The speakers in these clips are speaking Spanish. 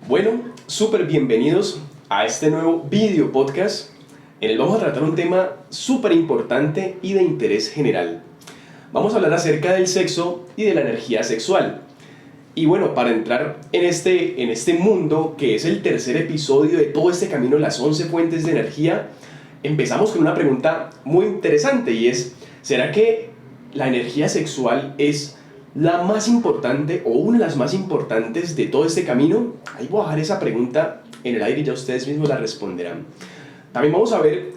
Bueno, súper bienvenidos a este nuevo video podcast en el que vamos a tratar un tema súper importante y de interés general. Vamos a hablar acerca del sexo y de la energía sexual. Y bueno, para entrar en este mundo, que es el tercer episodio de todo este camino, las 11 fuentes de energía, empezamos con una pregunta muy interesante y es, ¿será que la energía sexual es la más importante o una de las más importantes de todo este camino? Ahí voy a dejar esa pregunta en el aire y ya ustedes mismos la responderán. También vamos a ver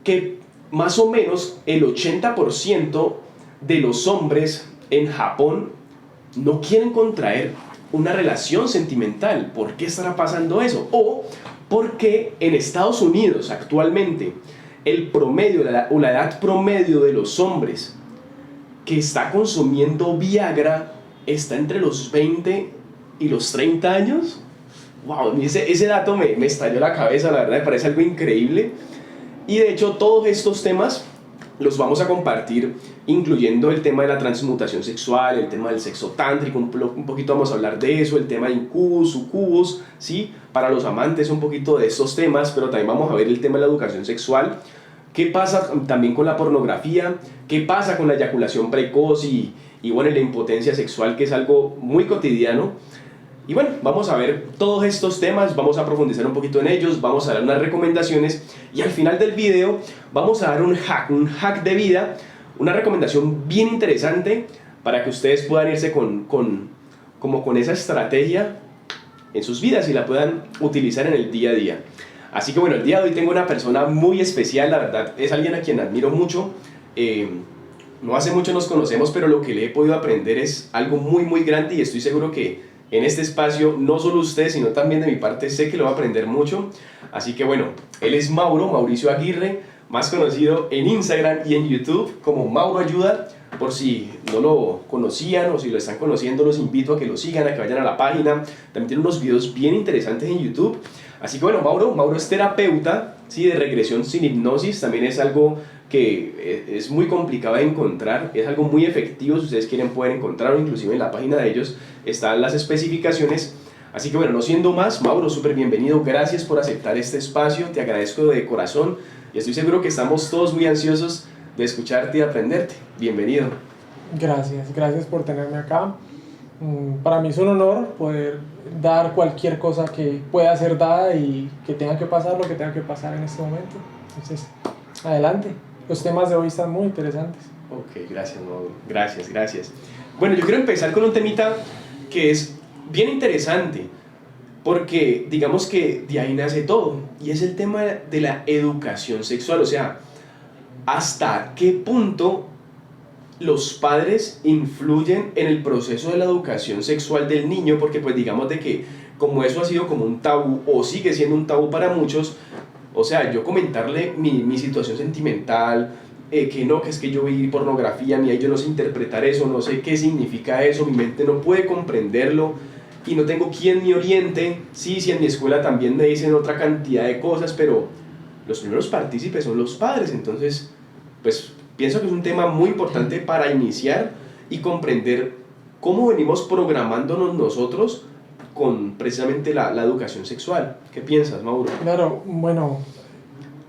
que más o menos el 80% de los hombres en Japón no quieren contraer una relación sentimental. ¿Por qué estará pasando eso? O por qué en Estados Unidos actualmente el promedio o la edad promedio de los hombres que está consumiendo Viagra está entre los 20 y los 30 años. Wow, ese dato me estalló la cabeza, la verdad me parece algo increíble. Y de hecho todos estos temas los vamos a compartir, incluyendo el tema de la transmutación sexual, el tema del sexo tántrico, un poquito vamos a hablar de eso, el tema de incubus, sucubus, ¿sí? Para los amantes un poquito de estos temas, pero también vamos a ver el tema de la educación sexual. ¿Qué pasa también con la pornografía? ¿Qué pasa con la eyaculación precoz y bueno, la impotencia sexual, que es algo muy cotidiano? Y bueno, vamos a ver todos estos temas, vamos a profundizar un poquito en ellos, vamos a dar unas recomendaciones y al final del video vamos a dar un hack de vida, una recomendación bien interesante para que ustedes puedan irse con esa estrategia en sus vidas y la puedan utilizar en el día a día. Así que bueno, el día de hoy tengo una persona muy especial, la verdad, es alguien a quien admiro mucho. No hace mucho nos conocemos, pero lo que le he podido aprender es algo muy grande y estoy seguro que en este espacio, no solo usted, sino también de mi parte, sé que lo va a aprender mucho. Así que bueno, él es Mauricio Aguirre, más conocido en Instagram y en YouTube como Mauro Ayuda. Por si no lo conocían o si lo están conociendo, los invito a que lo sigan, a que vayan a la página. También tiene unos videos bien interesantes en YouTube. Así que bueno, Mauro es terapeuta, ¿sí? De regresión sin hipnosis. También es algo que es muy complicado de encontrar, es algo muy efectivo. Si ustedes quieren pueden encontrarlo, inclusive en la página de ellos están las especificaciones. Así que bueno, no siendo más, Mauro, súper bienvenido, gracias por aceptar este espacio, te agradezco de corazón y estoy seguro que estamos todos muy ansiosos de escucharte y aprenderte. Bienvenido. Gracias por tenerme acá. Para mí es un honor poder dar cualquier cosa que pueda ser dada y que tenga que pasar lo que tenga que pasar en este momento. Entonces, adelante. Los temas de hoy están muy interesantes. Ok, gracias, Mauro. Gracias. Bueno, yo quiero empezar con un temita que es bien interesante, porque digamos que de ahí nace todo, y es el tema de la educación sexual. O sea, ¿hasta qué punto los padres influyen en el proceso de la educación sexual del niño? Porque pues digamos de que como eso ha sido como un tabú, o sigue siendo un tabú para muchos, o sea, yo comentarle mi situación sentimental, que es que yo vi pornografía, yo no sé interpretar eso, no sé qué significa eso, mi mente no puede comprenderlo y no tengo quien me oriente. Sí, en mi escuela también me dicen otra cantidad de cosas, pero los primeros partícipes son los padres. Entonces, pues pienso que es un tema muy importante para iniciar y comprender cómo venimos programándonos nosotros con precisamente la educación sexual. ¿Qué piensas, Mauro? Claro, bueno,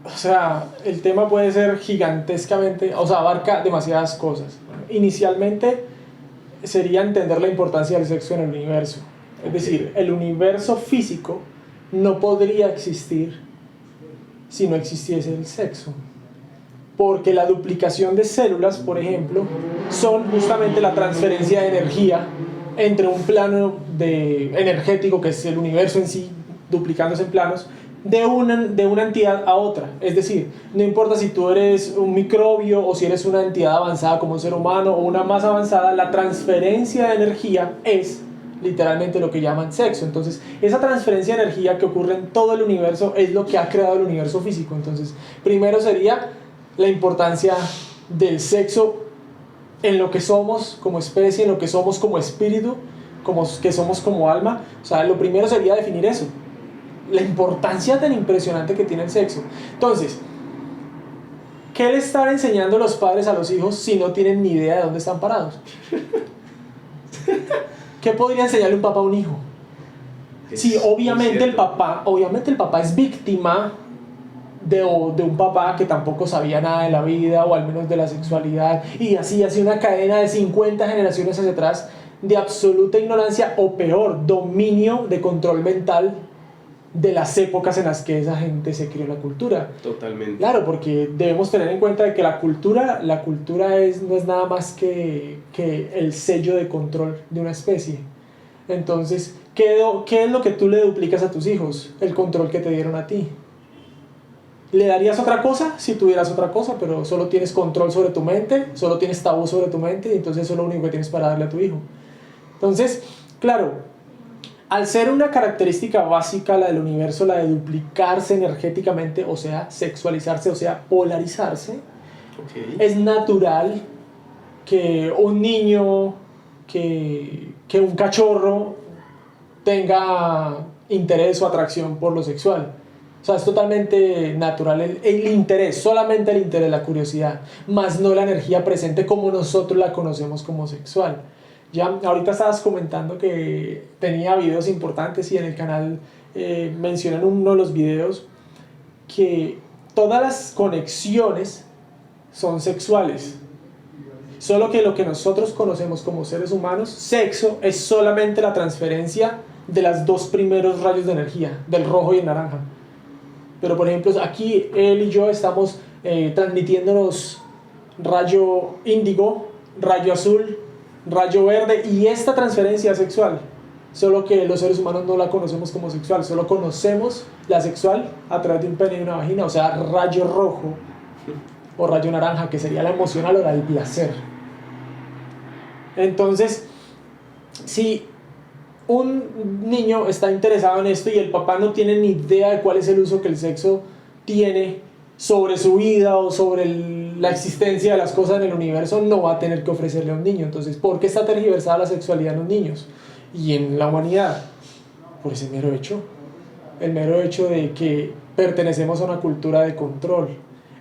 o sea, el tema puede ser gigantescamente, o sea, abarca demasiadas cosas. Inicialmente sería entender la importancia del sexo en el universo. Es decir, el universo físico no podría existir si no existiese el sexo. Porque la duplicación de células, por ejemplo, son justamente la transferencia de energía entre un plano energético, que es el universo en sí, duplicándose en planos, de una entidad a otra. Es decir, no importa si tú eres un microbio o si eres una entidad avanzada como un ser humano o una más avanzada, la transferencia de energía es literalmente lo que llaman sexo. Entonces, esa transferencia de energía que ocurre en todo el universo es lo que ha creado el universo físico. Entonces, primero sería la importancia del sexo en lo que somos como especie, en lo que somos como espíritu, que somos como alma. O sea, lo primero sería definir eso, la importancia tan impresionante que tiene el sexo. Entonces, ¿qué le están enseñando los padres a los hijos si no tienen ni idea de dónde están parados? ¿Qué podría enseñarle un papá a un hijo? Sí, obviamente el papá es víctima de un papá que tampoco sabía nada de la vida o al menos de la sexualidad, y así una cadena de 50 generaciones hacia atrás de absoluta ignorancia o peor, dominio de control mental de las épocas en las que esa gente se crió la cultura. Totalmente. Claro, porque debemos tener en cuenta de que la cultura no es nada más que el sello de control de una especie. Entonces, ¿qué es lo que tú le duplicas a tus hijos? El control que te dieron a ti. ¿Le darías otra cosa si tuvieras otra cosa, pero solo tienes control sobre tu mente, solo tienes tabú sobre tu mente, y entonces eso es lo único que tienes para darle a tu hijo? Entonces, claro, al ser una característica básica la del universo, la de duplicarse energéticamente, o sea, sexualizarse, o sea, polarizarse, es natural que un niño, que un cachorro tenga interés o atracción por lo sexual. O sea, es totalmente natural el interés, solamente el interés, la curiosidad, más no la energía presente como nosotros la conocemos como sexual. Ya, ahorita estabas comentando que tenía videos importantes y en el canal mencionan en uno de los videos que todas las conexiones son sexuales. Solo que lo que nosotros conocemos como seres humanos, sexo, es solamente la transferencia de los dos primeros rayos de energía, del rojo y el naranja. Pero por ejemplo, aquí él y yo estamos transmitiéndonos rayo índigo, rayo azul, rayo verde, y esta transferencia es sexual. Solo que los seres humanos no la conocemos como sexual, solo conocemos la sexual a través de un pene y una vagina, o sea, rayo rojo o rayo naranja, que sería la emocional o la del placer. Entonces, si un niño está interesado en esto y el papá no tiene ni idea de cuál es el uso que el sexo tiene sobre su vida o sobre la existencia de las cosas en el universo, no va a tener que ofrecerle a un niño. Entonces, ¿por qué está tergiversada la sexualidad en los niños y en la humanidad? Por ese mero hecho, el mero hecho de que pertenecemos a una cultura de control.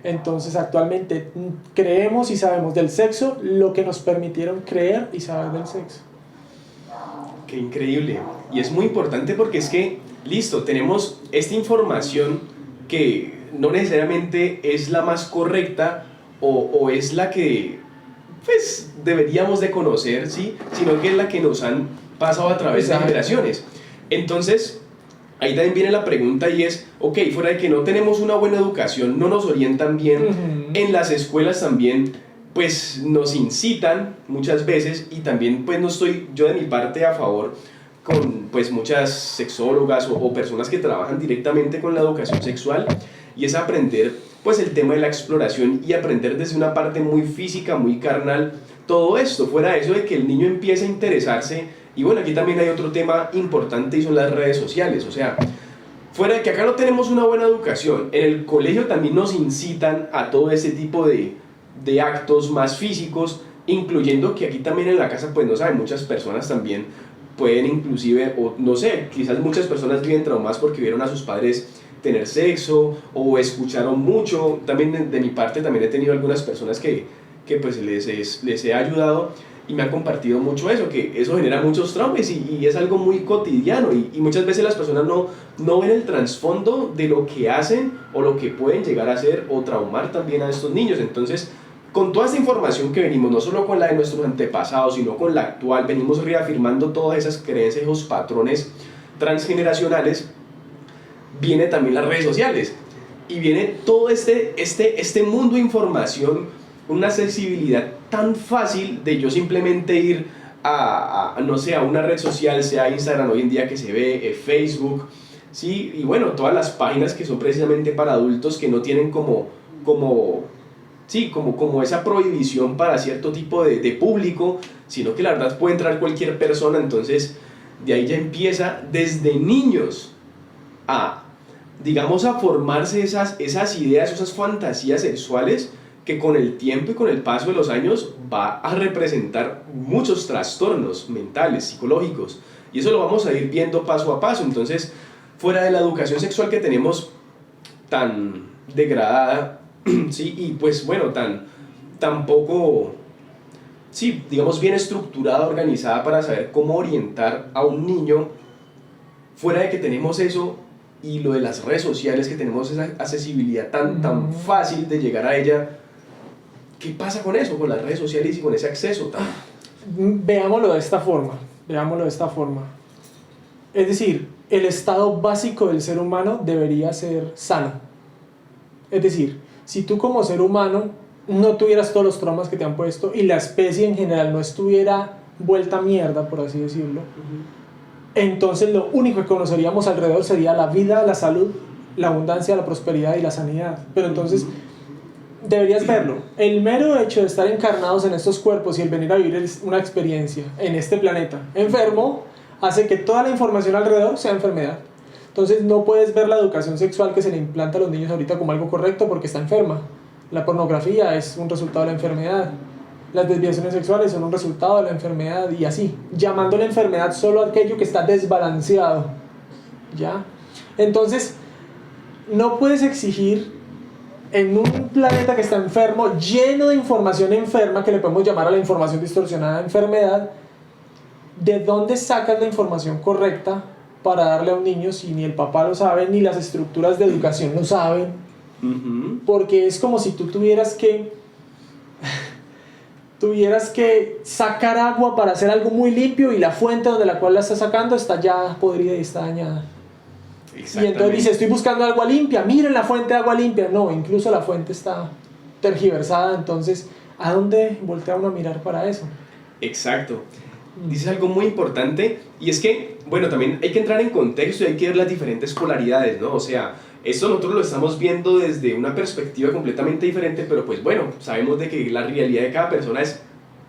Entonces, actualmente creemos y sabemos del sexo lo que nos permitieron creer y saber del sexo. Qué increíble. Y es muy importante porque es que, listo, tenemos esta información que no necesariamente es la más correcta o es la que pues deberíamos de conocer, ¿sí? Sino que es la que nos han pasado a través de generaciones. Entonces, ahí también viene la pregunta y es, ok, fuera de que no tenemos una buena educación, no nos orientan bien, en las escuelas también pues nos incitan muchas veces, y también pues no estoy yo de mi parte a favor con pues muchas sexólogas o personas que trabajan directamente con la educación sexual, y es aprender pues el tema de la exploración y aprender desde una parte muy física, muy carnal, todo esto, fuera de eso de que el niño empiece a interesarse. Y bueno, aquí también hay otro tema importante y son las redes sociales, o sea, fuera de que acá no tenemos una buena educación, en el colegio también nos incitan a todo ese tipo de actos más físicos, incluyendo que aquí también en la casa, pues no saben, muchas personas también pueden inclusive, o no sé, quizás muchas personas viven traumadas porque vieron a sus padres tener sexo o escucharon mucho. También de mi parte también he tenido algunas personas que pues les he ayudado y me han compartido mucho eso, que eso genera muchos traumas y es algo muy cotidiano, y muchas veces las personas no ven el trasfondo de lo que hacen o lo que pueden llegar a hacer o traumar también a estos niños. Entonces, con toda esta información que venimos, no solo con la de nuestros antepasados, sino con la actual, venimos reafirmando todas esas creencias, esos patrones transgeneracionales, viene también las redes sociales y viene todo este mundo de información, una accesibilidad tan fácil de yo simplemente ir no sé, a una red social, sea Instagram hoy en día que se ve, Facebook, ¿sí? Y bueno, todas las páginas que son precisamente para adultos que no tienen como esa prohibición para cierto tipo de público, sino que la verdad puede entrar cualquier persona. Entonces de ahí ya empieza desde niños digamos, a formarse esas ideas, esas fantasías sexuales que con el tiempo y con el paso de los años va a representar muchos trastornos mentales, psicológicos, y eso lo vamos a ir viendo paso a paso. Entonces, fuera de la educación sexual que tenemos tan degradada, ¿sí? Y pues bueno, tan poco, sí, digamos, bien estructurada, organizada para saber cómo orientar a un niño fuera de que tenemos eso y lo de las redes sociales, que tenemos esa accesibilidad tan fácil de llegar a ella, ¿qué pasa con eso, con las redes sociales y con ese acceso Veámoslo de esta forma, veámoslo de esta forma. Es decir, el estado básico del ser humano debería ser sano. Es decir, si tú como ser humano no tuvieras todos los traumas que te han puesto y la especie en general no estuviera vuelta mierda, por así decirlo, entonces lo único que conoceríamos alrededor sería la vida, la salud, la abundancia, la prosperidad y la sanidad. Pero entonces deberías verlo. El mero hecho de estar encarnados en estos cuerpos y el venir a vivir una experiencia en este planeta enfermo hace que toda la información alrededor sea enfermedad. Entonces no puedes ver la educación sexual que se le implanta a los niños ahorita como algo correcto porque está enferma. La pornografía es un resultado de la enfermedad. Las desviaciones sexuales son un resultado de la enfermedad y así, llamándole enfermedad solo a aquello que está desbalanceado. ¿Ya? Entonces, no puedes exigir en un planeta que está enfermo, lleno de información enferma, que le podemos llamar a la información distorsionada enfermedad, ¿de dónde sacas la información correcta para darle a un niño si ni el papá lo sabe, ni las estructuras de educación lo saben? Porque es como si tú tuvieras que sacar agua para hacer algo muy limpio y la fuente donde la cual la estás sacando está ya podrida y está dañada. Y entonces dice, estoy buscando agua limpia, miren la fuente de agua limpia. No, incluso la fuente está tergiversada, entonces, ¿a dónde voltea uno a mirar para eso? Exacto. Dices algo muy importante y es que, bueno, también hay que entrar en contexto y hay que ver las diferentes polaridades, ¿no? O sea, esto nosotros lo estamos viendo desde una perspectiva completamente diferente, pero pues bueno, sabemos de que la realidad de cada persona es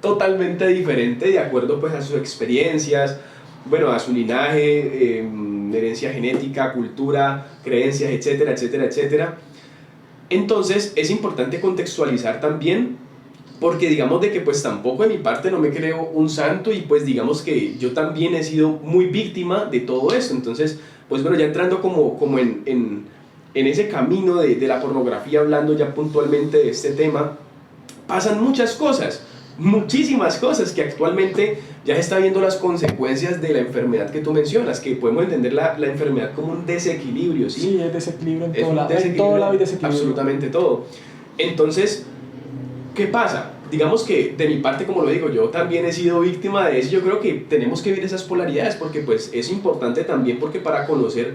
totalmente diferente de acuerdo pues a sus experiencias, bueno, a su linaje, herencia genética, cultura, creencias, etcétera, etcétera, etcétera. Entonces es importante contextualizar también, porque digamos de que pues tampoco de mi parte no me creo un santo y pues digamos que yo también he sido muy víctima de todo eso. Entonces pues bueno, ya entrando como en ese camino de la pornografía, hablando ya puntualmente de este tema, pasan muchas cosas, muchísimas cosas que actualmente ya se está viendo las consecuencias de la enfermedad que tú mencionas, que podemos entender la enfermedad como un desequilibrio, ¿sí? Sí, es desequilibrio en todo lado, en todo lado hay desequilibrio. Absolutamente todo. Entonces, ¿qué pasa? Digamos que de mi parte, como lo digo, yo también he sido víctima de eso. Yo creo que tenemos que ver esas polaridades porque pues es importante también, porque para conocer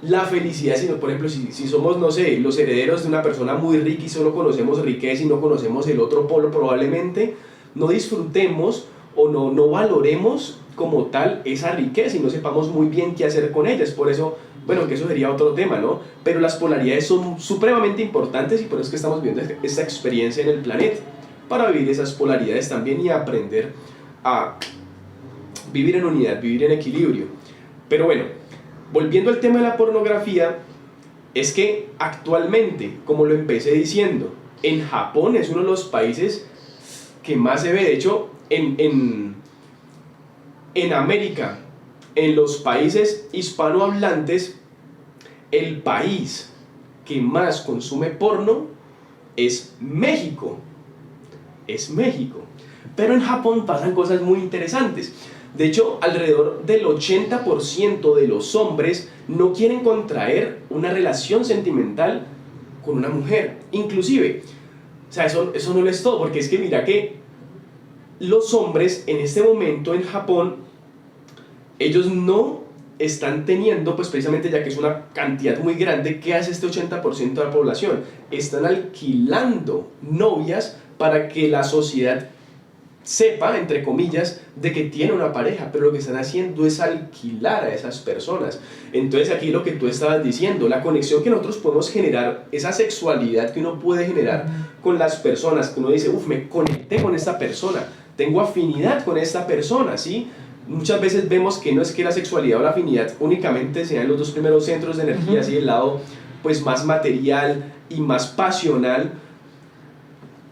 la felicidad, sino por ejemplo si somos, no sé, los herederos de una persona muy rica y solo conocemos riqueza y no conocemos el otro polo, probablemente no disfrutemos o no valoremos como tal esa riqueza y no sepamos muy bien qué hacer con ella. Es por eso, bueno, que eso sería otro tema, ¿no? Pero las polaridades son supremamente importantes y por eso es que estamos viendo esta experiencia en el planeta, para vivir esas polaridades también y aprender a vivir en unidad, vivir en equilibrio. Pero bueno, volviendo al tema de la pornografía, es que actualmente, como lo empecé diciendo, en Japón es uno de los países que más se ve. De hecho, en América, en los países hispanohablantes, el país que más consume porno es México. Es México. Pero en Japón pasan cosas muy interesantes. De hecho, alrededor del 80% de los hombres no quieren contraer una relación sentimental con una mujer. Inclusive, o sea, eso no lo es todo, porque es que mira que los hombres en este momento en Japón, ellos no están teniendo, pues precisamente ya que es una cantidad muy grande, ¿qué hace este 80% de la población? Están alquilando novias para que la sociedad sepa, entre comillas, de que tiene una pareja, pero lo que están haciendo es alquilar a esas personas. Entonces aquí lo que tú estabas diciendo, la conexión que nosotros podemos generar, esa sexualidad que uno puede generar con las personas, que uno dice, me conecté con esta persona, tengo afinidad con esta persona, ¿sí? Muchas veces vemos que no es que la sexualidad o la afinidad únicamente sean los dos primeros centros de energía, así el lado pues más material y más pasional.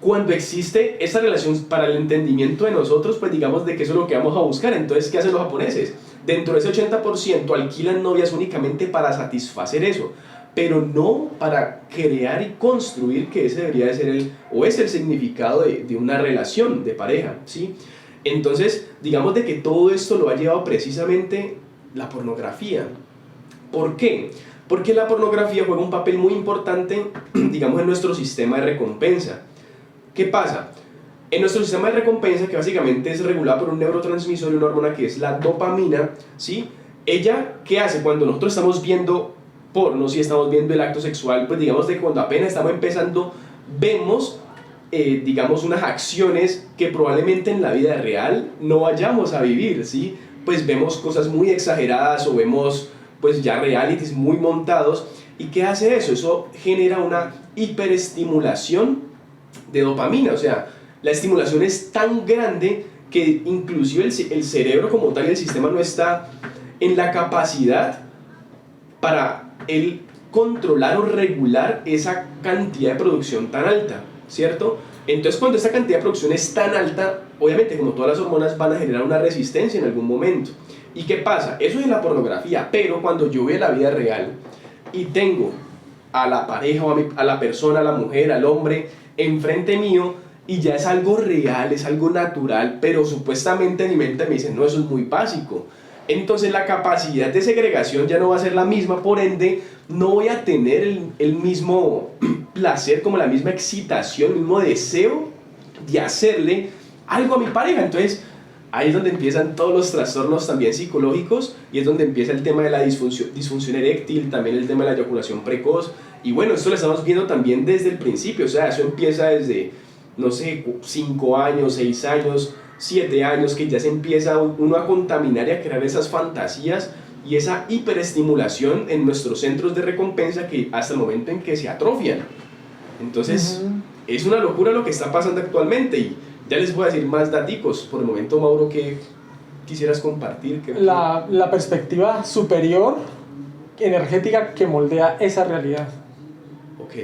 Cuando existe esta relación para el entendimiento de nosotros, pues digamos de que eso es lo que vamos a buscar. Entonces, ¿qué hacen los japoneses? Dentro de ese 80% alquilan novias únicamente para satisfacer eso, pero no para crear y construir, que ese debería de ser es el significado de una relación de pareja, ¿sí? Entonces, digamos de que todo esto lo ha llevado precisamente la pornografía. ¿Por qué? Porque la pornografía juega un papel muy importante, digamos, en nuestro sistema de recompensa. ¿Qué pasa? En nuestro sistema de recompensa, que básicamente es regulado por un neurotransmisor y una hormona que es la dopamina, ¿sí? Ella, ¿qué hace? Cuando nosotros estamos viendo porno, si estamos viendo el acto sexual, pues digamos de cuando apenas estamos empezando, vemos, digamos, unas acciones que probablemente en la vida real no vayamos a vivir, ¿sí? Pues vemos cosas muy exageradas o vemos pues ya realities muy montados. ¿Y qué hace eso? Eso genera una hiperestimulación de dopamina, o sea, la estimulación es tan grande que inclusive el cerebro como tal y el sistema no está en la capacidad para él controlar o regular esa cantidad de producción tan alta, ¿cierto? Entonces cuando esta cantidad de producción es tan alta, obviamente como todas las hormonas van a generar una resistencia en algún momento. ¿Y qué pasa? Eso es la pornografía, pero cuando yo veo la vida real y tengo a la pareja o a la persona, a la mujer, al hombre enfrente mío y ya es algo real, es algo natural, pero supuestamente en mi mente me dicen, no, eso es muy básico. Entonces la capacidad de segregación ya no va a ser la misma, por ende no voy a tener el mismo placer, como la misma excitación, el mismo deseo de hacerle algo a mi pareja. Entonces ahí es donde empiezan todos los trastornos también psicológicos y es donde empieza el tema de la disfunción eréctil, también el tema de la eyaculación precoz. Y bueno, esto lo estamos viendo también desde el principio, o sea, eso empieza desde, no sé, 5 años, 6 años, 7 años, que ya se empieza uno a contaminar y a crear esas fantasías y esa hiperestimulación en nuestros centros de recompensa que hasta el momento en que se atrofian. Entonces, es una locura lo que está pasando actualmente y ya les voy a decir más daticos. Por el momento, Mauro, ¿qué quisieras compartir? La perspectiva superior energética que moldea esa realidad. Ok.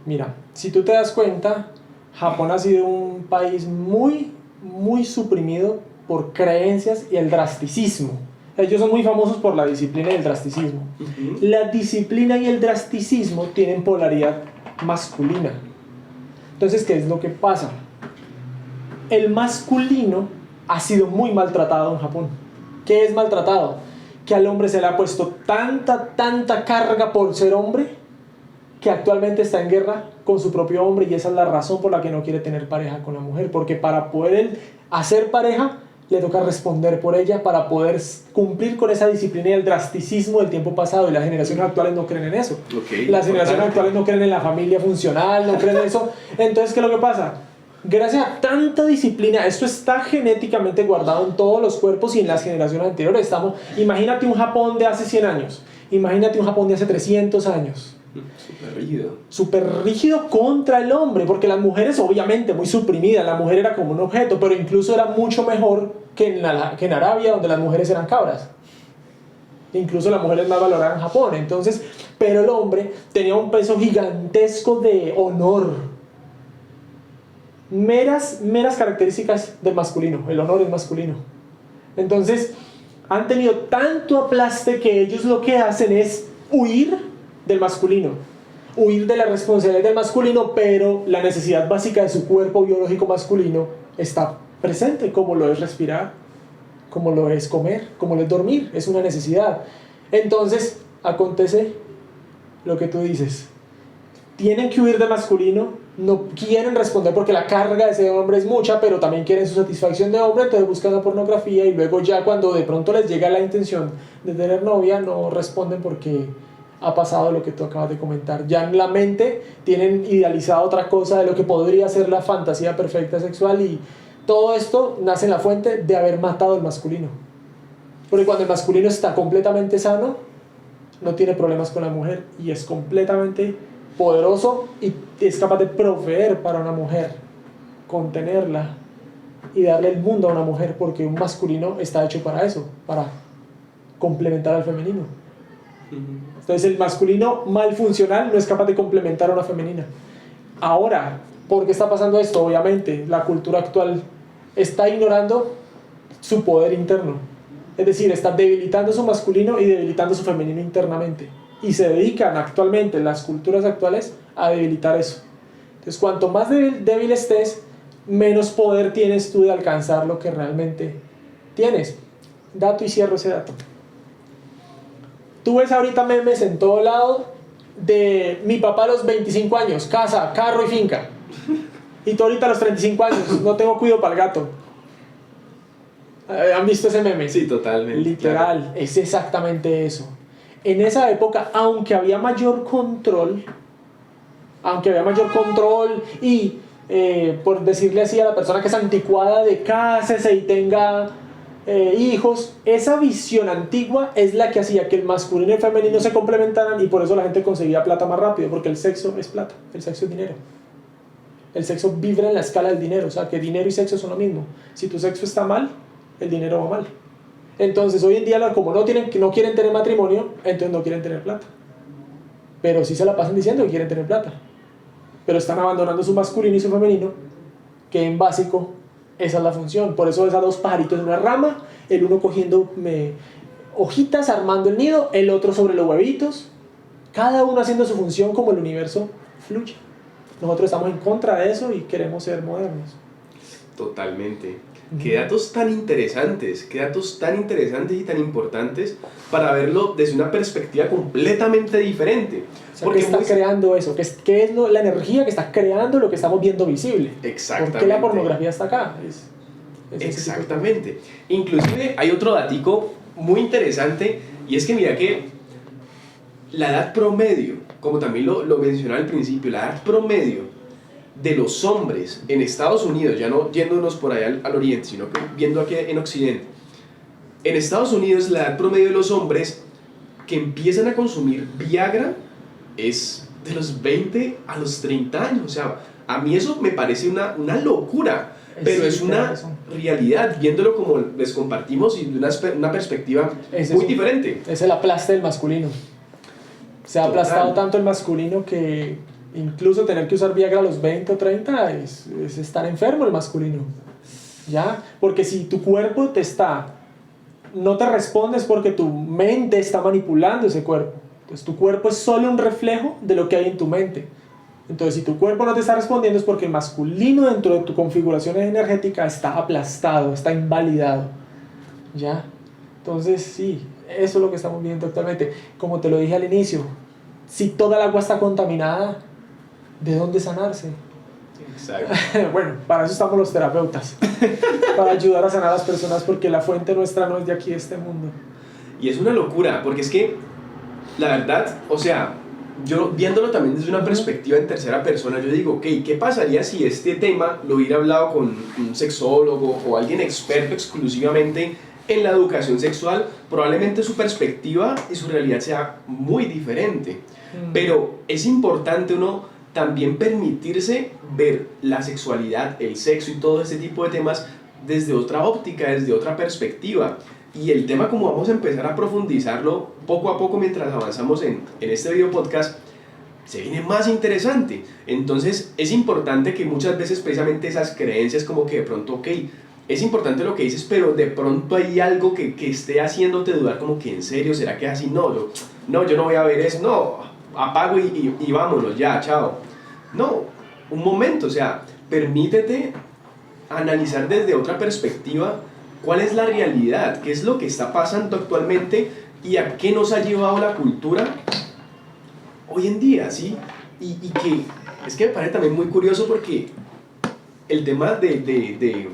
Mira, si tú te das cuenta, Japón ha sido un país muy suprimido por creencias y el drasticismo. Ellos son muy famosos por la disciplina y el drasticismo. La disciplina y el drasticismo tienen polaridad masculina. Entonces, ¿qué es lo que pasa? El masculino ha sido muy maltratado en Japón. ¿Qué es maltratado? Que al hombre se le ha puesto tanta carga por ser hombre que actualmente está en guerra con su propio hombre, y esa es la razón por la que no quiere tener pareja con la mujer, porque para poder él hacer pareja le toca responder por ella para poder cumplir con esa disciplina y el drasticismo del tiempo pasado, y las generaciones actuales no creen en eso. Las generaciones actuales no creen en la familia funcional, no creen en eso. Entonces, ¿qué es lo que pasa? Gracias a tanta disciplina, esto está genéticamente guardado en todos los cuerpos y en las generaciones anteriores. Imagínate un Japón de hace 100 años, imagínate un Japón de hace 300 años. Súper rígido contra el hombre, porque las mujeres obviamente muy suprimidas, la mujer era como un objeto, pero incluso era mucho mejor que en Arabia, donde las mujeres eran cabras. Incluso las mujeres más valoradas en Japón. Entonces, pero el hombre tenía un peso gigantesco de honor. Meras características del masculino, el honor es masculino. Entonces, han tenido tanto aplaste que ellos lo que hacen es huir del masculino, huir de la responsabilidad del masculino, pero la necesidad básica de su cuerpo biológico masculino está presente, como lo es respirar, como lo es comer, como lo es dormir, es una necesidad. Entonces, acontece lo que tú dices, tienen que huir del masculino, no quieren responder porque la carga de ese hombre es mucha, pero también quieren su satisfacción de hombre, entonces buscan la pornografía y luego ya cuando de pronto les llega la intención de tener novia, no responden porque ha pasado lo que tú acabas de comentar. Ya en la mente tienen idealizada otra cosa de lo que podría ser la fantasía perfecta sexual, y todo esto nace en la fuente de haber matado al masculino. Porque cuando el masculino está completamente sano, no tiene problemas con la mujer y es completamente poderoso y es capaz de proveer para una mujer, contenerla y darle el mundo a una mujer, porque un masculino está hecho para eso, para complementar al femenino. Entonces el masculino mal funcional no es capaz de complementar a una femenina. Ahora, ¿por qué está pasando esto? Obviamente, la cultura actual está ignorando su poder interno. Es decir, está debilitando su masculino y debilitando su femenino internamente. Y se dedican actualmente, las culturas actuales, a debilitar eso. Entonces, cuanto más débil estés, menos poder tienes tú de alcanzar lo que realmente tienes. Dato, y cierro ese dato. tú ves ahorita memes en todo lado de mi papá a los 25 años, casa, carro y finca. Y tú ahorita a los 35 años, no tengo cuidado para el gato. ¿Han visto ese meme? Sí, totalmente. Literal, claro. es exactamente eso. En esa época, aunque había mayor control y, por decirle así a la persona que es anticuada, de cásese y tenga hijos, esa visión antigua es la que hacía que el masculino y el femenino se complementaran, y por eso la gente conseguía plata más rápido, porque el sexo es plata, el sexo es dinero. El sexo vibra en la escala del dinero, o sea que dinero y sexo son lo mismo. Si tu sexo está mal, el dinero va mal. Entonces hoy en día, como no quieren tener matrimonio, entonces no quieren tener plata. Pero sí se la pasan diciendo que quieren tener plata. Pero están abandonando su masculino y su femenino, que en básico esa es la función. Por eso ves a dos pajaritos en una rama, el uno cogiendo hojitas, armando el nido, el otro sobre los huevitos, cada uno haciendo su función como el universo fluye. Nosotros estamos en contra de eso y queremos ser modernos. Totalmente. Qué datos tan interesantes y tan importantes para verlo desde una perspectiva completamente diferente. O sea, ¿qué está creando eso? ¿Qué es la energía que está creando lo que estamos viendo visible? Exactamente. ¿Por qué la pornografía está acá? Exactamente. Inclusive hay otro datico muy interesante, y es que mira que la edad promedio, como también lo mencionaba al principio, la edad promedio de los hombres en Estados Unidos, ya no yéndonos por allá al oriente, sino que viendo aquí en Occidente, en Estados Unidos la edad promedio de los hombres que empiezan a consumir Viagra es de los 20 a los 30 años. O sea, a mí eso me parece una locura, pero es una realidad, viéndolo como les compartimos y de una perspectiva muy diferente. Es el aplaste del masculino. Se ha aplastado tanto el masculino que incluso tener que usar Viagra a los 20 o 30 es estar enfermo el masculino. ¿Ya? Porque si tu cuerpo no te respondes porque tu mente está manipulando ese cuerpo. Entonces tu cuerpo es solo un reflejo de lo que hay en tu mente. Entonces si tu cuerpo no te está respondiendo es porque el masculino dentro de tu configuración energética está aplastado, está invalidado. ¿Ya? Entonces sí, eso es lo que estamos viendo actualmente. Como te lo dije al inicio, si toda el agua está contaminada, ¿de dónde sanarse? Exacto. Bueno, para eso estamos los terapeutas, para ayudar a sanar a las personas, porque la fuente nuestra no es de aquí, de este mundo. Y es una locura, porque es que, la verdad, o sea, yo viéndolo también desde una perspectiva en tercera persona, yo digo, ok, ¿qué pasaría si este tema lo hubiera hablado con un sexólogo o alguien experto exclusivamente en la educación sexual? Probablemente su perspectiva y su realidad sea muy diferente. Pero es importante uno también permitirse ver la sexualidad, el sexo y todo este tipo de temas desde otra óptica, desde otra perspectiva. Y el tema, como vamos a empezar a profundizarlo poco a poco mientras avanzamos en este video podcast, se viene más interesante. Entonces es importante que muchas veces precisamente esas creencias como que de pronto, ok, es importante lo que dices, pero de pronto hay algo que esté haciéndote dudar, como que en serio, ¿será que es así? No, yo no voy a ver eso, no, apago y vámonos, ya, chao. No, un momento, o sea, permítete analizar desde otra perspectiva cuál es la realidad, qué es lo que está pasando actualmente y a qué nos ha llevado la cultura hoy en día, ¿sí? Y que es que me parece también muy curioso porque el tema de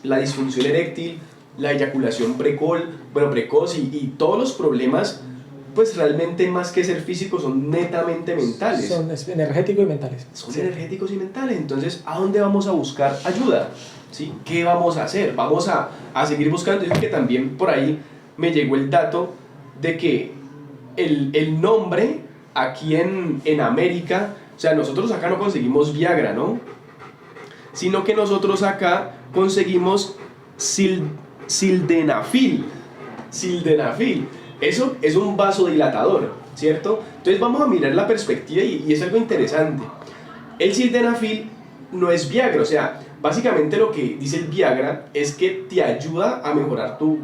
la disfunción eréctil, la eyaculación precoz y todos los problemas, pues realmente más que ser físicos son netamente mentales. Son energéticos y mentales. Son energéticos y mentales. Entonces, ¿a dónde vamos a buscar ayuda? ¿Sí? ¿Qué vamos a hacer? Vamos a seguir buscando. Yo creo que también por ahí me llegó el dato de que el nombre aquí en América, o sea, nosotros acá no conseguimos Viagra, ¿no? Sino que nosotros acá conseguimos sildenafil. Eso es un vasodilatador, ¿cierto? Entonces vamos a mirar la perspectiva y es algo interesante. El sildenafil no es Viagra, o sea, básicamente lo que dice el Viagra es que te ayuda a mejorar tu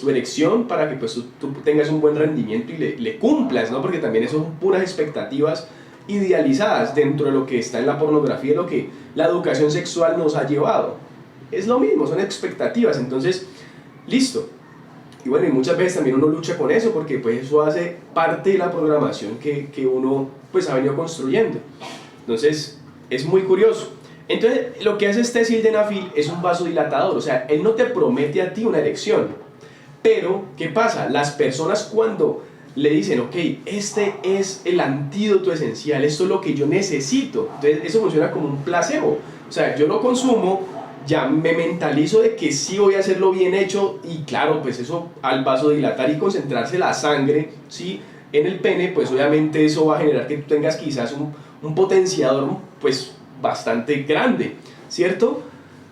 erección para que pues, tú tengas un buen rendimiento y le cumplas, ¿no? Porque también eso son puras expectativas idealizadas dentro de lo que está en la pornografía, lo que la educación sexual nos ha llevado. Es lo mismo, son expectativas, entonces, listo. y bueno, y muchas veces también uno lucha con eso porque pues eso hace parte de la programación que uno pues ha venido construyendo. Entonces es muy curioso. Entonces lo que hace este sildenafil es un vasodilatador, o sea, él no te promete a ti una erección, pero ¿qué pasa? Las personas cuando le dicen, ok, este es el antídoto esencial, esto es lo que yo necesito, entonces eso funciona como un placebo, o sea, yo lo consumo, ya me mentalizo de que sí voy a hacerlo bien hecho y claro, pues eso al vasodilatar y concentrarse la sangre, ¿sí? En el pene, pues obviamente eso va a generar que tú tengas quizás un potenciador pues bastante grande, ¿cierto?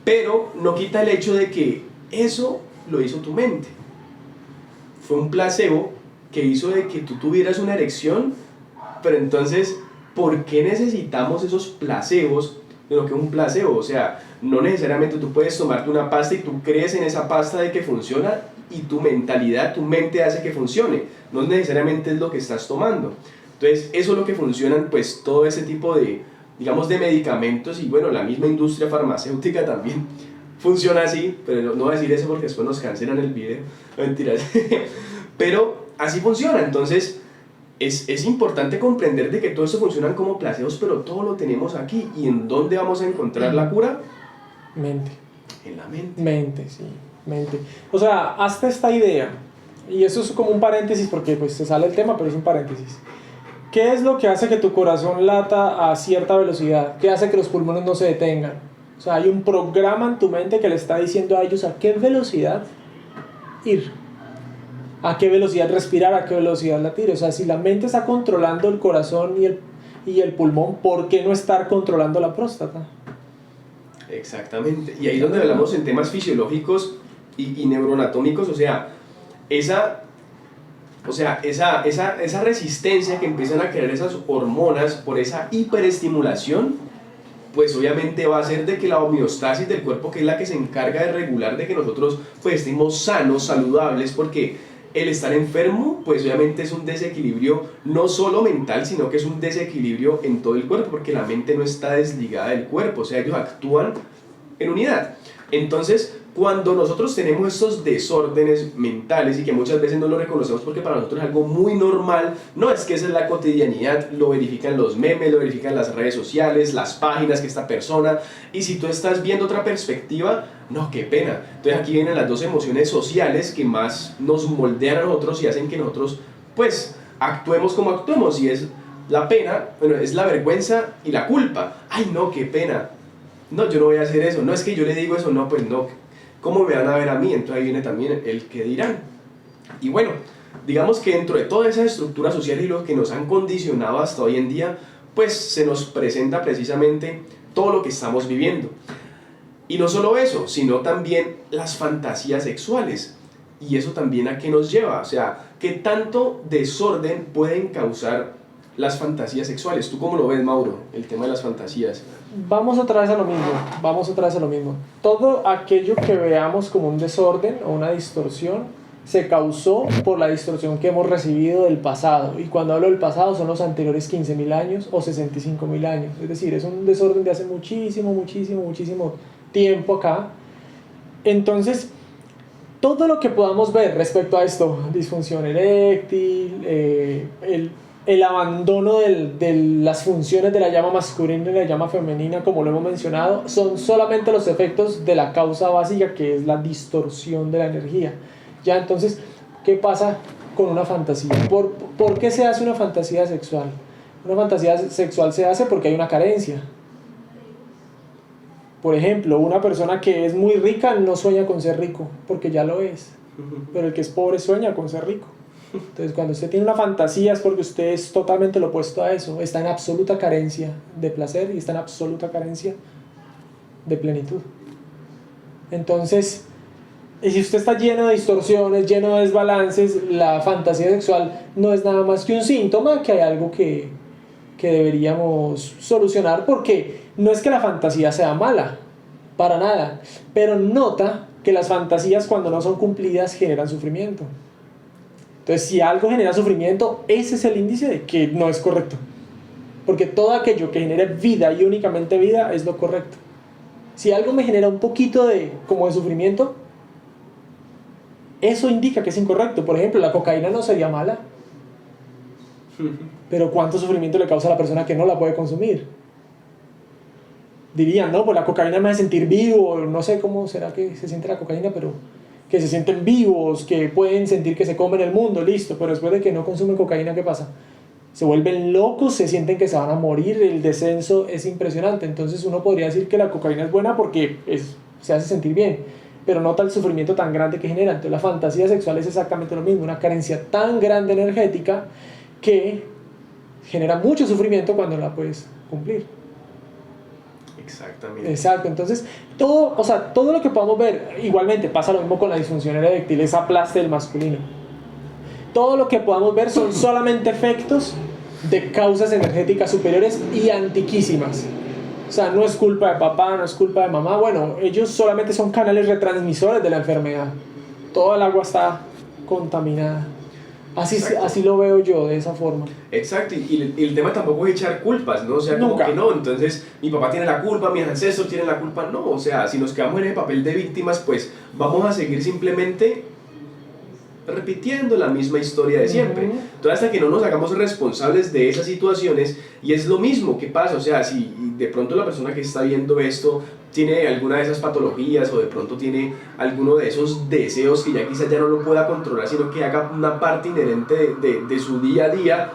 Pero no quita el hecho de que eso lo hizo tu mente. Fue un placebo que hizo de que tú tuvieras una erección, pero entonces, ¿por qué necesitamos esos placebos de lo que es un placebo? O sea, no necesariamente tú puedes tomarte una pasta y tú crees en esa pasta de que funciona y tu mentalidad, tu mente hace que funcione, no necesariamente es lo que estás tomando. Entonces, eso es lo que funcionan, pues, todo ese tipo de, digamos, de medicamentos y bueno, la misma industria farmacéutica también funciona así, pero no voy a decir eso porque después nos cancelan el video, no, mentiras, pero así funciona. Entonces es importante comprender de que todo esto funcionan como placebos, pero todo lo tenemos aquí. ¿Y en dónde vamos a encontrar la cura? Mente. En la mente. Mente, sí, mente. O sea, hasta esta idea, y eso es como un paréntesis porque pues se sale el tema, pero es un paréntesis. ¿Qué es lo que hace que tu corazón lata a cierta velocidad? ¿Qué hace que los pulmones no se detengan? O sea, hay un programa en tu mente que le está diciendo a ellos a qué velocidad ir, a qué velocidad respirar, a qué velocidad latir. O sea, si la mente está controlando el corazón y el pulmón, ¿por qué no estar controlando la próstata? Exactamente. Y ahí es donde hablamos en temas fisiológicos y neuroanatómicos, o sea, esa resistencia que empiezan a crear esas hormonas por esa hiperestimulación, pues obviamente va a hacer de que la homeostasis del cuerpo, que es la que se encarga de regular de que nosotros pues estemos sanos, saludables, porque el estar enfermo pues obviamente es un desequilibrio no solo mental, sino que es un desequilibrio en todo el cuerpo, porque la mente no está desligada del cuerpo, o sea, ellos actúan en unidad. Entonces, cuando nosotros tenemos estos desórdenes mentales y que muchas veces no lo reconocemos porque para nosotros es algo muy normal, no es que esa es la cotidianidad, lo verifican los memes, lo verifican las redes sociales, las páginas que esta persona, y si tú estás viendo otra perspectiva, no, qué pena. Entonces aquí vienen las dos emociones sociales que más nos moldean a nosotros y hacen que nosotros, pues, actuemos como actuemos, y es la pena, bueno, es la vergüenza y la culpa. Ay, no, qué pena. No, yo no voy a hacer eso. No es que yo le digo eso, no, pues no. ¿Cómo me van a ver a mí? Entonces ahí viene también el que dirán. Y bueno, digamos que dentro de todas esas estructuras sociales y lo que nos han condicionado hasta hoy en día, pues se nos presenta precisamente todo lo que estamos viviendo. Y no solo eso, sino también las fantasías sexuales. Y eso también a qué nos lleva, o sea, qué tanto desorden pueden causar las fantasías sexuales. ¿Tú cómo lo ves, Mauro, el tema de las fantasías? Vamos otra vez a lo mismo. Todo aquello que veamos como un desorden o una distorsión se causó por la distorsión que hemos recibido del pasado. Y cuando hablo del pasado son los anteriores 15.000 años o 65.000 años. Es decir, es un desorden de hace muchísimo tiempo acá. Entonces, todo lo que podamos ver respecto a esto, disfunción eréctil, el abandono de las funciones de la llama masculina y la llama femenina, como lo hemos mencionado, son solamente los efectos de la causa básica, que es la distorsión de la energía. Ya, entonces, ¿qué pasa con una fantasía? ¿Por qué se hace una fantasía sexual? Una fantasía sexual se hace porque hay una carencia. Por ejemplo, una persona que es muy rica no sueña con ser rico, porque ya lo es. Pero el que es pobre sueña con ser rico. Entonces, cuando usted tiene una fantasía es porque usted es totalmente lo opuesto a eso. Está en absoluta carencia de placer y está en absoluta carencia de plenitud. Entonces, y si usted está lleno de distorsiones, lleno de desbalances, la fantasía sexual no es nada más que un síntoma, que hay algo que deberíamos solucionar, porque no es que la fantasía sea mala, para nada, pero nota que las fantasías cuando no son cumplidas generan sufrimiento. Entonces, si algo genera sufrimiento, ese es el índice de que no es correcto, porque todo aquello que genere vida y únicamente vida es lo correcto. Si algo me genera un poquito de sufrimiento, eso indica que es incorrecto. Por ejemplo, la cocaína no sería mala, pero ¿cuánto sufrimiento le causa a la persona que no la puede consumir? Dirían, no, pues la cocaína me hace sentir vivo, no sé cómo será que se siente la cocaína, pero que se sienten vivos, que pueden sentir que se comen el mundo, listo, pero después de que no consumen cocaína, ¿qué pasa? Se vuelven locos, se sienten que se van a morir, el descenso es impresionante. Entonces uno podría decir que la cocaína es buena porque se hace sentir bien, pero nota el sufrimiento tan grande que genera. Entonces la fantasía sexual es exactamente lo mismo, una carencia tan grande energética que genera mucho sufrimiento cuando la puedes cumplir. Exactamente. Exacto, entonces todo, o sea, todo lo que podamos ver, igualmente pasa lo mismo con la disfunción eréctil, esa aplaste del masculino. Todo lo que podamos ver son solamente efectos de causas energéticas superiores y antiquísimas. O sea, no es culpa de papá, no es culpa de mamá. Bueno, ellos solamente son canales retransmisores de la enfermedad. Todo el agua está contaminada. Así lo veo yo, de esa forma. Exacto, y el tema tampoco es echar culpas, ¿no? O sea, como Nunca. que no, entonces mi papá tiene la culpa, mis ancestros tienen la culpa, no, o sea, si nos quedamos en el papel de víctimas, pues vamos a seguir simplemente repitiendo la misma historia de siempre. Entonces, hasta que no nos hagamos responsables de esas situaciones, y es lo mismo que pasa, o sea, si de pronto la persona que está viendo esto tiene alguna de esas patologías o de pronto tiene alguno de esos deseos que ya quizás ya no lo pueda controlar, sino que haga una parte inherente de su día a día,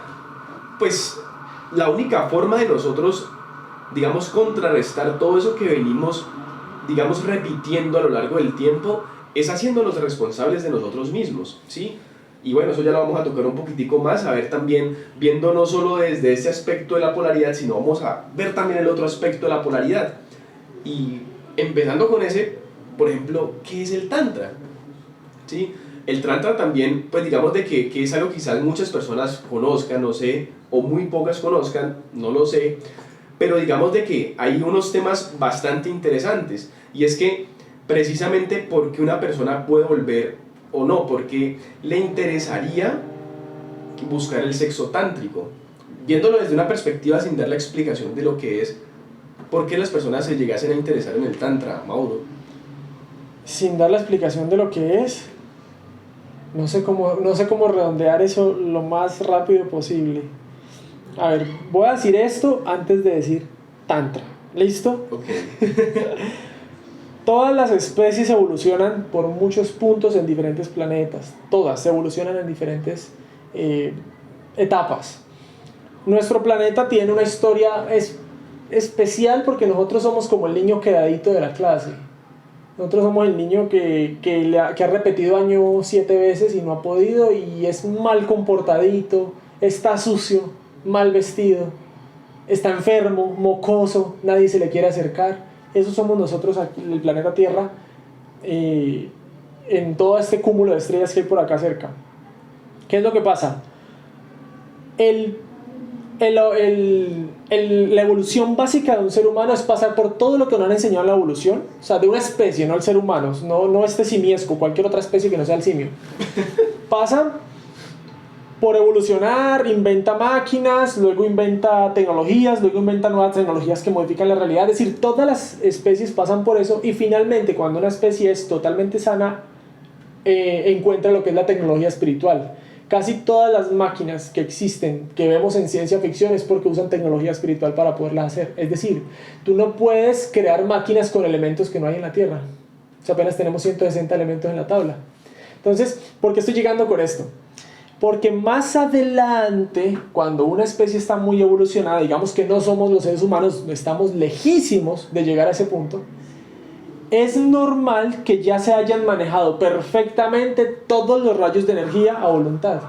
pues la única forma de nosotros, digamos, contrarrestar todo eso que venimos, digamos, repitiendo a lo largo del tiempo, es haciéndonos responsables de nosotros mismos, ¿sí? Y bueno, eso ya lo vamos a tocar un poquitico más, a ver también, viendo no solo desde ese aspecto de la polaridad, sino vamos a ver también el otro aspecto de la polaridad. Y empezando con ese, por ejemplo, ¿qué es el Tantra? ¿Sí? El Tantra también, pues digamos de que es algo que quizás muchas personas conozcan, no sé, o muy pocas conozcan, no lo sé, pero digamos de que hay unos temas bastante interesantes, y es que precisamente porque una persona puede volver o no, porque le interesaría buscar el sexo tántrico, viéndolo desde una perspectiva sin dar la explicación de lo que es, ¿por qué las personas se llegasen a interesar en el Tantra, Mauro? Sin dar la explicación de lo que es, no sé cómo redondear eso lo más rápido posible. A ver, voy a decir esto antes de decir Tantra. ¿Listo? Ok. Todas las especies evolucionan por muchos puntos en diferentes planetas. Todas evolucionan en diferentes etapas. Nuestro planeta tiene una historia especial porque nosotros somos como el niño quedadito de la clase. Nosotros somos el niño que ha repetido año 7 veces y no ha podido, y es mal comportadito, está sucio, mal vestido, está enfermo, mocoso, nadie se le quiere acercar. Eso somos nosotros aquí, el planeta Tierra, en todo este cúmulo de estrellas que hay por acá cerca. ¿Qué es lo que pasa? La evolución básica de un ser humano es pasar por todo lo que nos han enseñado en la evolución, o sea, de una especie, no el ser humano, no este simiesco, cualquier otra especie que no sea el simio. Pasa por evolucionar, inventa máquinas, luego inventa tecnologías, luego inventa nuevas tecnologías que modifican la realidad. Es decir, todas las especies pasan por eso, y finalmente, cuando una especie es totalmente sana, encuentra lo que es la tecnología espiritual. Casi todas las máquinas que existen, que vemos en ciencia ficción, es porque usan tecnología espiritual para poderlas hacer. Es decir, tú no puedes crear máquinas con elementos que no hay en la Tierra. O sea, apenas tenemos 160 elementos en la tabla. Entonces, ¿por qué estoy llegando con esto? Porque más adelante, cuando una especie está muy evolucionada, digamos que no somos los seres humanos, estamos lejísimos de llegar a ese punto, es normal que ya se hayan manejado perfectamente todos los rayos de energía a voluntad,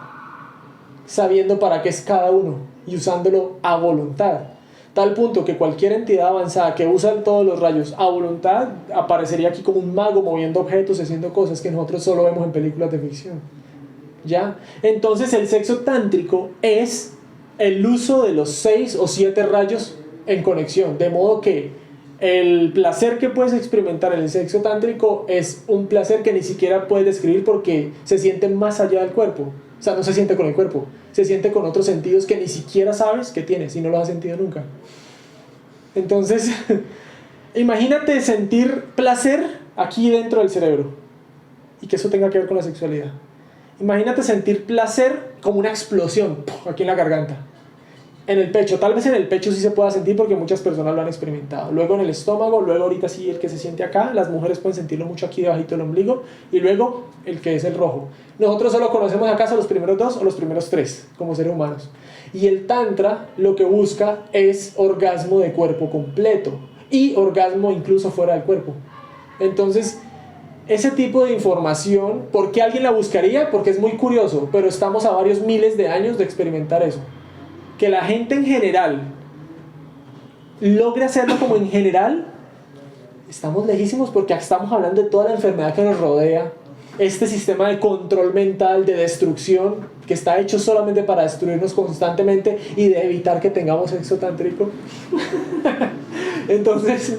sabiendo para qué es cada uno y usándolo a voluntad. Tal punto que cualquier entidad avanzada que usa todos los rayos a voluntad aparecería aquí como un mago moviendo objetos, haciendo cosas que nosotros solo vemos en películas de ficción. ¿Ya? Entonces el sexo tántrico es el uso de los 6 o 7 rayos en conexión, de modo que el placer que puedes experimentar en el sexo tántrico es un placer que ni siquiera puedes describir porque se siente más allá del cuerpo. O sea, no se siente con el cuerpo, se siente con otros sentidos que ni siquiera sabes que tienes y no los has sentido nunca. Entonces, imagínate sentir placer aquí dentro del cerebro y que eso tenga que ver con la sexualidad. Imagínate sentir placer como una explosión ¡puf! Aquí en la garganta, en el pecho. Tal vez en el pecho sí se pueda sentir porque muchas personas lo han experimentado. Luego en el estómago, luego ahorita sí el que se siente acá. Las mujeres pueden sentirlo mucho aquí debajito del ombligo. Y luego el que es el rojo. Nosotros solo conocemos acaso los primeros 2 o los primeros 3 como seres humanos. Y el tantra lo que busca es orgasmo de cuerpo completo y orgasmo incluso fuera del cuerpo. Entonces, ese tipo de información, ¿por qué alguien la buscaría? Porque es muy curioso, pero estamos a varios miles de años de experimentar eso. Que la gente en general logre hacerlo como en general, estamos lejísimos porque estamos hablando de toda la enfermedad que nos rodea, este sistema de control mental, de destrucción, que está hecho solamente para destruirnos constantemente y de evitar que tengamos sexo tántrico. Entonces,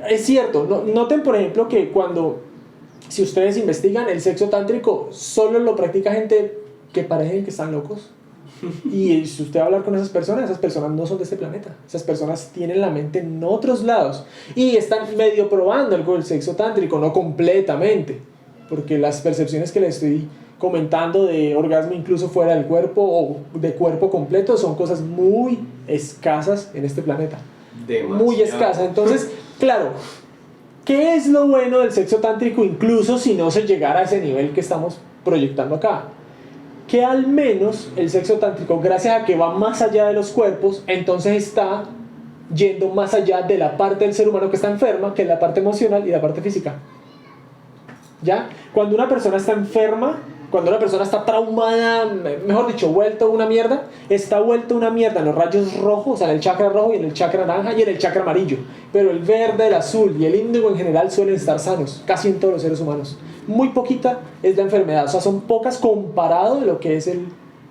es cierto, noten por ejemplo que si ustedes investigan, el sexo tántrico solo lo practica gente que parecen que están locos. Y si usted va a hablar con esas personas no son de este planeta. Esas personas tienen la mente en otros lados y están medio probando algo del sexo tántrico, no completamente, porque las percepciones que les estoy comentando de orgasmo incluso fuera del cuerpo o de cuerpo completo son cosas muy escasas en este planeta. Demasiado. Muy escasas. Entonces, claro, ¿qué es lo bueno del sexo tántrico incluso si no se llegara a ese nivel que estamos proyectando acá? Que al menos el sexo tántrico, gracias a que va más allá de los cuerpos, entonces está yendo más allá de la parte del ser humano que está enferma, que es la parte emocional y la parte física. ¿Ya? Cuando una persona está enferma, cuando una persona está traumada, mejor dicho, vuelto una mierda, está vuelto una mierda en los rayos rojos, o sea, en el chakra rojo y en el chakra naranja y en el chakra amarillo. Pero el verde, el azul y el índigo en general suelen estar sanos, casi en todos los seres humanos. Muy poquita es la enfermedad, o sea, son pocas comparado de lo que es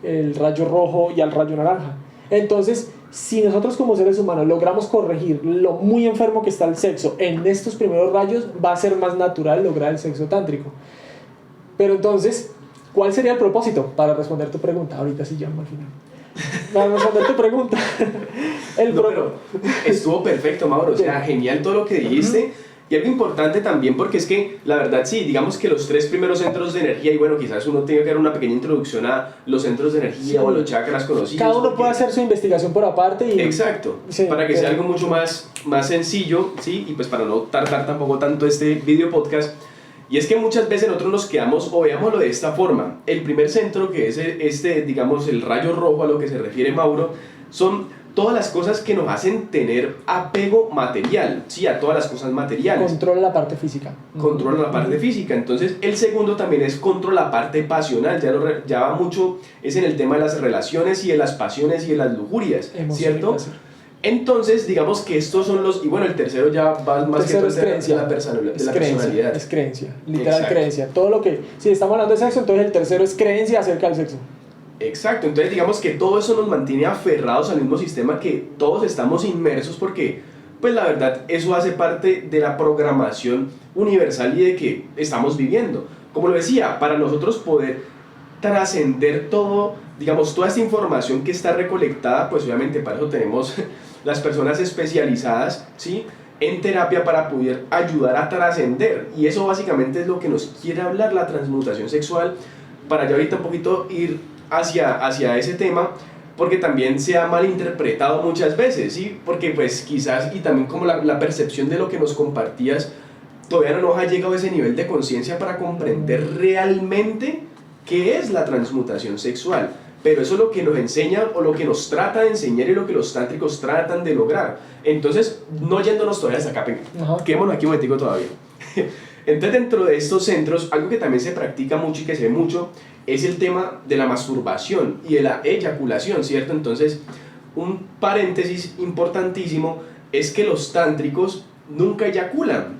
el rayo rojo y el rayo naranja. Entonces, si nosotros como seres humanos logramos corregir lo muy enfermo que está el sexo en estos primeros rayos, va a ser más natural lograr el sexo tántrico. Pero entonces, ¿cuál sería el propósito? Para responder tu pregunta, ahorita sí llamo al final. Para responder tu pregunta. Pero estuvo perfecto, Mauro, o sea, genial todo lo que dijiste. Y algo importante también, porque es que la verdad sí, digamos que los 3 primeros centros de energía, y bueno, quizás uno tenga que dar una pequeña introducción a los centros de energía, sí, o a los chakras conocidos. Cada uno puede hacer su investigación por aparte. Exacto, sí, para que sea algo mucho más sencillo, ¿sí? Y pues para no tardar tampoco tanto este video podcast. Y es que muchas veces nosotros nos quedamos, o veámoslo de esta forma, el primer centro, que es digamos, el rayo rojo a lo que se refiere Mauro, son todas las cosas que nos hacen tener apego material, sí, a todas las cosas materiales. Controla la parte física. Controla la parte física. Entonces, el segundo también es controla la parte pasional, ya va mucho, es en el tema de las relaciones y de las pasiones y de las lujurias, ¿cierto? Entonces, digamos que estos son los... Y bueno, el tercero ya va más que todo de la personalidad. Es creencia, literal. Exacto. Creencia. Todo lo que... Si estamos hablando de sexo, entonces el tercero es creencia acerca del sexo. Exacto, entonces digamos que todo eso nos mantiene aferrados al mismo sistema que todos estamos inmersos porque, pues la verdad, eso hace parte de la programación universal y de que estamos viviendo. Como lo decía, para nosotros poder trascender todo, digamos, toda esta información que está recolectada, pues obviamente para eso tenemos las personas especializadas, ¿sí?, en terapia para poder ayudar a trascender. Y eso básicamente es lo que nos quiere hablar la transmutación sexual, para ya ahorita un poquito ir hacia ese tema, porque también se ha malinterpretado muchas veces, ¿sí? Porque pues quizás, y también como la percepción de lo que nos compartías, todavía no nos ha llegado a ese nivel de conciencia para comprender realmente qué es la transmutación sexual. Pero eso es lo que nos enseña o lo que nos trata de enseñar y lo que los tántricos tratan de lograr. Entonces, no yéndonos todavía hasta acá, quedémonos aquí un momentico todavía. Entonces, dentro de estos centros, algo que también se practica mucho y que se ve mucho es el tema de la masturbación y de la eyaculación, ¿cierto? Entonces, un paréntesis importantísimo es que los tántricos nunca eyaculan.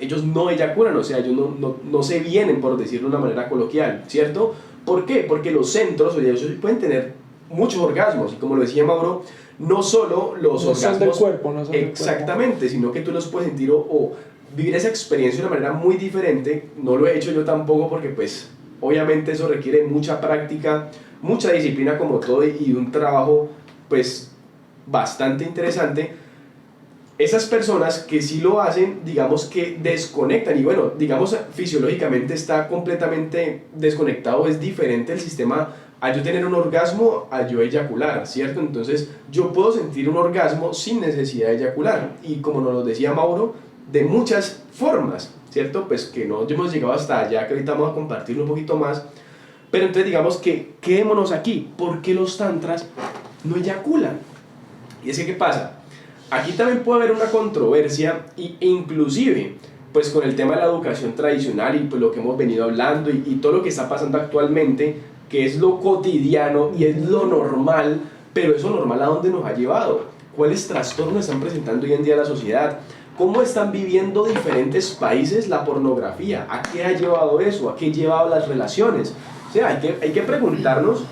Ellos no eyaculan, o sea, ellos no se vienen, por decirlo de una manera coloquial, ¿cierto? ¿Por qué? Porque los centros, ellos pueden tener muchos orgasmos, y como lo decía Mauro, no solo los orgasmos son del cuerpo, no son exactamente, del cuerpo, sino que tú los puedes sentir o vivir esa experiencia de una manera muy diferente. No lo he hecho yo tampoco porque pues obviamente eso requiere mucha práctica, mucha disciplina como todo y un trabajo pues bastante interesante. esas personas que sí lo hacen, digamos que desconectan, y bueno, digamos fisiológicamente está completamente desconectado, es diferente el sistema a yo tener un orgasmo a yo eyacular, ¿cierto? Entonces yo puedo sentir un orgasmo sin necesidad de eyacular, y como nos lo decía Mauro, de muchas formas, ¿cierto? Pues que no hemos llegado hasta allá, que ahorita vamos a compartirlo un poquito más, pero entonces digamos que quedémonos aquí, ¿por qué los tantras no eyaculan? Y es que, ¿qué pasa? Aquí también puede haber una controversia e inclusive pues con el tema de la educación tradicional y pues lo que hemos venido hablando y todo lo que está pasando actualmente, que es lo cotidiano y es lo normal, pero eso normal ¿a dónde nos ha llevado? ¿Cuáles trastornos están presentando hoy en día la sociedad? ¿Cómo están viviendo diferentes países la pornografía? ¿A qué ha llevado eso? ¿A qué ha llevado las relaciones? O sea, hay que preguntarnos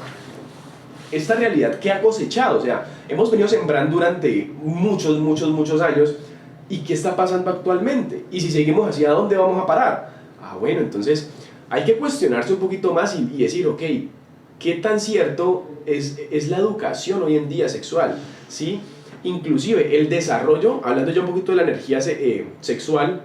esta realidad que ha cosechado. O sea, hemos venido sembrando durante muchos años, y ¿qué está pasando actualmente? Y si seguimos así, ¿a dónde vamos a parar? Bueno, entonces hay que cuestionarse un poquito más y decir, ok, ¿qué tan cierto es la educación hoy en día sexual? ¿Sí? Inclusive el desarrollo, hablando ya un poquito de la energía sexual,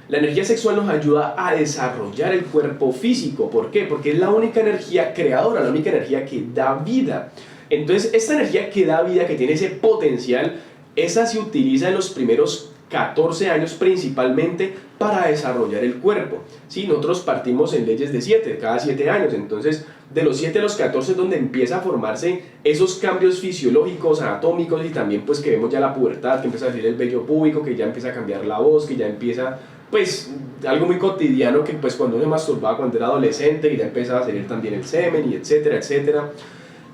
la energía sexual nos ayuda a desarrollar el cuerpo físico. ¿Por qué? Porque es la única energía creadora, la única energía que da vida. Entonces, esta energía que da vida, que tiene ese potencial, esa se utiliza en los primeros 14 años principalmente para desarrollar el cuerpo. ¿Sí? Nosotros partimos en leyes de 7, cada 7 años. Entonces, de los 7 a los 14 es donde empieza a formarse esos cambios fisiológicos, anatómicos, y también pues que vemos ya la pubertad, que empieza a salir el vello púbico, que ya empieza a cambiar la voz, que ya empieza pues algo muy cotidiano, que pues cuando uno se masturbaba cuando era adolescente, y ya empezaba a salir también el semen, y etcétera, etcétera.